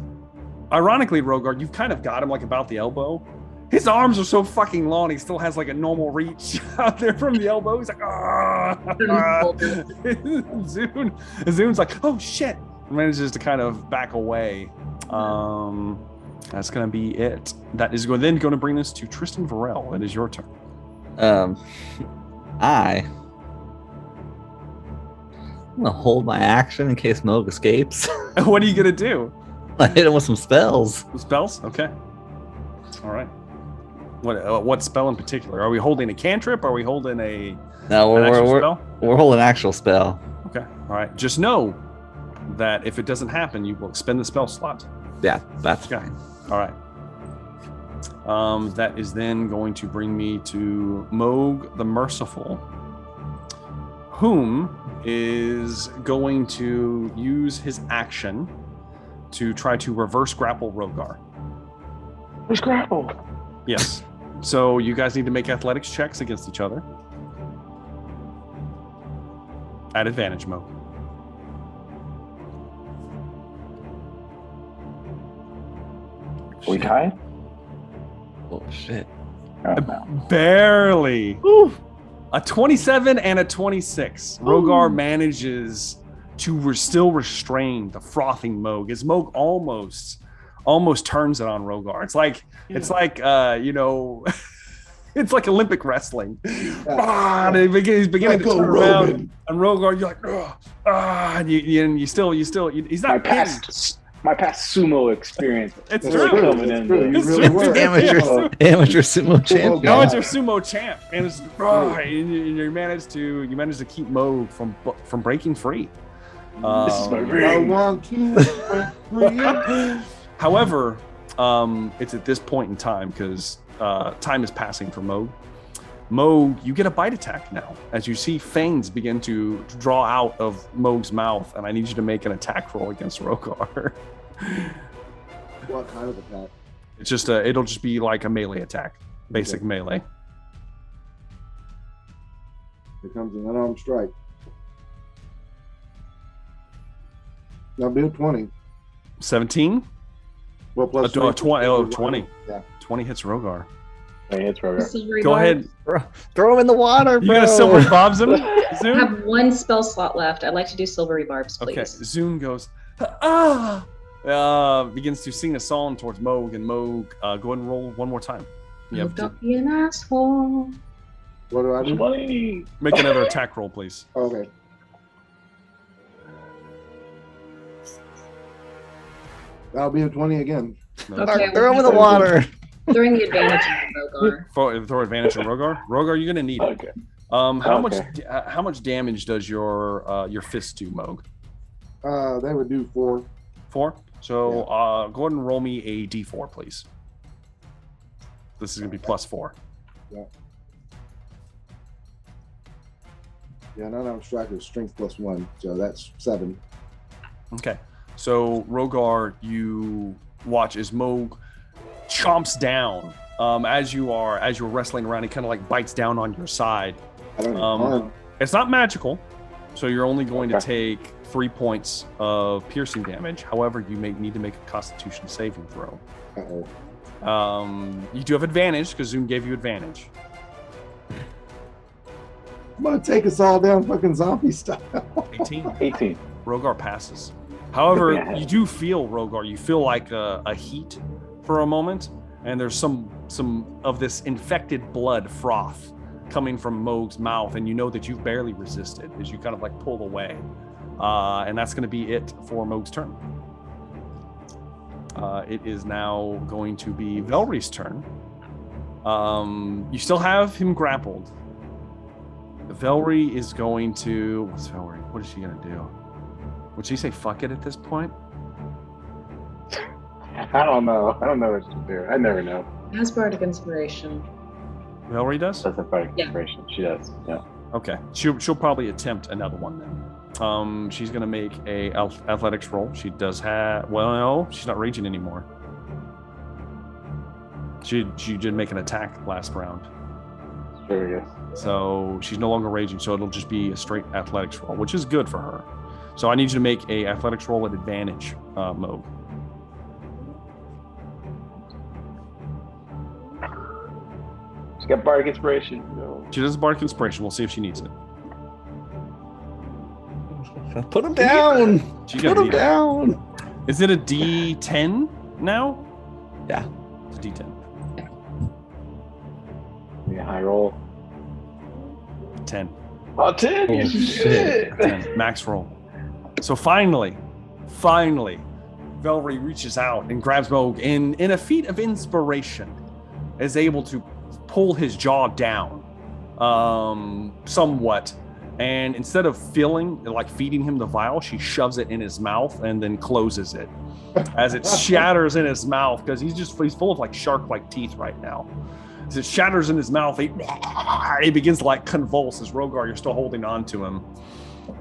Ironically, Rogar, you've kind of got him like about the elbow. His arms are so fucking long, he still has like a normal reach out there from the elbow. He's like, Zune's like, oh shit. Manages to kind of back away. That's going to be it. That is going to bring us to Tristan Varel. It is your turn. I'm gonna hold my action in case Moog escapes. What are you gonna do? I hit him with some spells. Spells? Okay. All right. What spell in particular? Are we holding a cantrip? Are we holding a? No, we're holding an actual spell. Okay. All right. Just know that if it doesn't happen, you will expend the spell slot. Yeah, that's fine. All right. That is then going to bring me to Moog the Merciful, whom is going to use his action to try to reverse grapple Rogar. Reverse grapple? Yes. So you guys need to make athletics checks against each other. At advantage, Moog. We tied? Oh, shit. Oh, no. Barely. Ooh. A 27 and a 26. Ooh. Rogar manages to still restrain the frothing Moog. As Moog almost turns it on Rogar. It's like it's like it's like Olympic wrestling. He's beginning to turn around, and Rogar, you're like, and you still he's not my past sumo experience. It's true. Amateur sumo champ. Amateur sumo champ, and it's you managed to keep Moog from breaking free. This is my ring. However, it's at this point in time because time is passing for Moog. Moog, you get a bite attack now as you see fangs begin to draw out of Moog's mouth, and I need you to make an attack roll against Rogar. What kind of attack? It's just it'll just be like a melee attack, basic melee. Here comes an unarmed strike. That'll be a 20. 17? Well, plus 20. Yeah. 20 hits Rogar. Go ahead. Throw him in the water, bro. You gonna silvery barbs him? I have one spell slot left. I'd like to do silvery barbs, please. Okay. Zoom goes, begins to sing a song towards Moog, and Moog, go ahead and roll one more time. Don't be an asshole. What do I do? Make another attack roll, please. Okay. That'll be a 20 again. Okay, throw him in the water. Throwing the advantage on Rogar. Throw advantage on Rogar. Rogar, you're gonna need it. Okay. How much damage does your fist do, Moog? They would do 4. 4. So go ahead and roll me a d4, please. This is gonna be +4. Yeah. Yeah, non-armed strike is strength +1, so that's 7. Okay. So Rogar, you watch as Moog chomps down as you're wrestling around. He kind of like bites down on your side. It's not magical, so you're only going to take 3 points of piercing damage. However, you may need to make a Constitution saving throw. You do have advantage because Zoom gave you advantage. I'm gonna take us all down fucking zombie style. 18. Rogar passes. However, you do feel, Rogar, you feel like a heat for a moment, and there's some of this infected blood froth coming from Moog's mouth, and you know that you've barely resisted as you kind of like pull away. And that's going to be it for Moog's turn. It is now going to be Velree's turn. You still have him grappled. Velree is going to... What's Velree? What is she going to do? Would she say fuck it at this point? I don't know. I don't know what to do. I never know. Has bardic inspiration. Velree does? That's a bardic inspiration. She does. Yeah. Okay. She'll probably attempt another one then. She's gonna make a athletics roll. She does have. Well, no, she's not raging anymore. She did make an attack last round. Sure, yes. So she's no longer raging. So it'll just be a straight athletics roll, which is good for her. So I need you to make a athletics roll at advantage, Moog. She's got bardic inspiration. No. She does bardic inspiration. We'll see if she needs it. Put him down. Put him down. Is it a D10 now? Yeah. It's a D10. Yeah, high roll. 10. Oh, 10? Oh, shit. 10. Max roll. So finally, Velree reaches out and grabs Moog in a feat of inspiration, is able to pull his jaw down somewhat And instead of feeding him the vial, she shoves it in his mouth and then closes it as it shatters in his mouth, because he's full of like shark-like teeth right now. As it shatters in his mouth, he begins to like convulse. As Rogar, you're still holding on to him.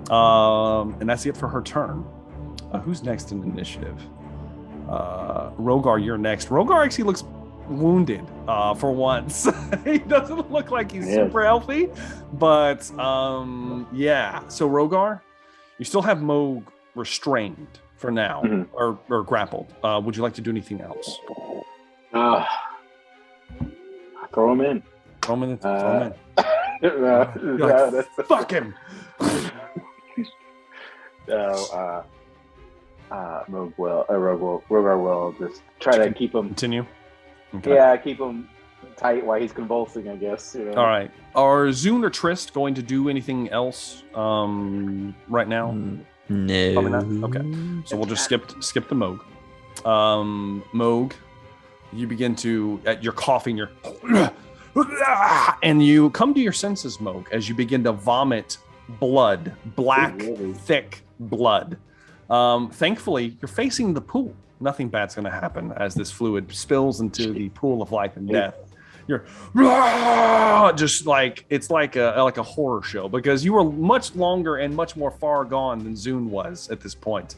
And that's it for her turn. Who's next in initiative? Rogar, you're next. Rogar actually looks wounded for once. He doesn't look like he's super healthy, but yeah. So Rogar, you still have Moog restrained for now, or grappled. Would you like to do anything else? Throw him in. Throw him in. Fuck him. Rogar will just try to keep him. Continue. Okay. Yeah, keep him tight while he's convulsing, I guess. You know? All right. Are Zune or Trist going to do anything else right now? No. Probably not? Okay. So we'll just skip the Moog. Moog, you begin to, you're coughing, and you come to your senses, Moog, as you begin to vomit blood, black, thick blood. Thankfully, you're facing the pool. Nothing bad's going to happen as this fluid spills into the pool of life and death. You're just like, it's like a horror show, because you were much longer and much more far gone than Zune was at this point.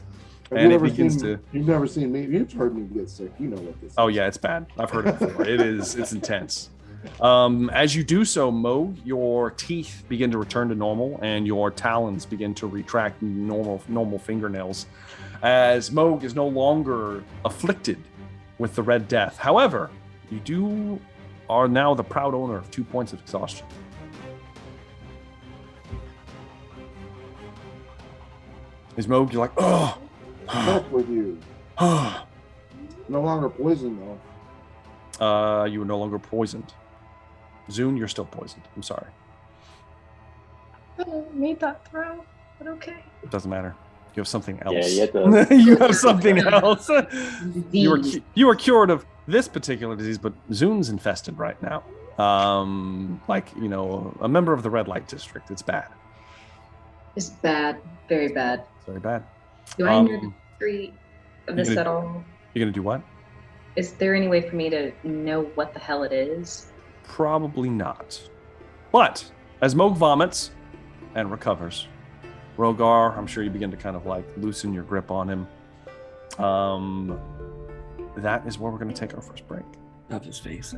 And it begins to. You've never seen me. You've heard me get sick. You know what this is. Oh yeah, it's bad. I've heard it before. It's intense. As you do so, Mo, your teeth begin to return to normal, and your talons begin to retract normal fingernails, as Moog is no longer afflicted with the Red Death. However, you are now the proud owner of 2 points of exhaustion. Is Moog, you're like, oh. What's with you? No longer poisoned, though. You are no longer poisoned. Zune, you're still poisoned. I'm sorry. I made that throw, but okay. It doesn't matter. You have something else. Yeah, you you have something else. You are cured of this particular disease, but Zune's infested right now. A member of the red light district. It's bad. It's bad. Very bad. It's very bad. Do I know the history of this at all? You're gonna do what? Is there any way for me to know what the hell it is? Probably not. But as Moog vomits and recovers, Rogar, I'm sure you begin to kind of like loosen your grip on him. That is where we're going to take our first break. Of his face.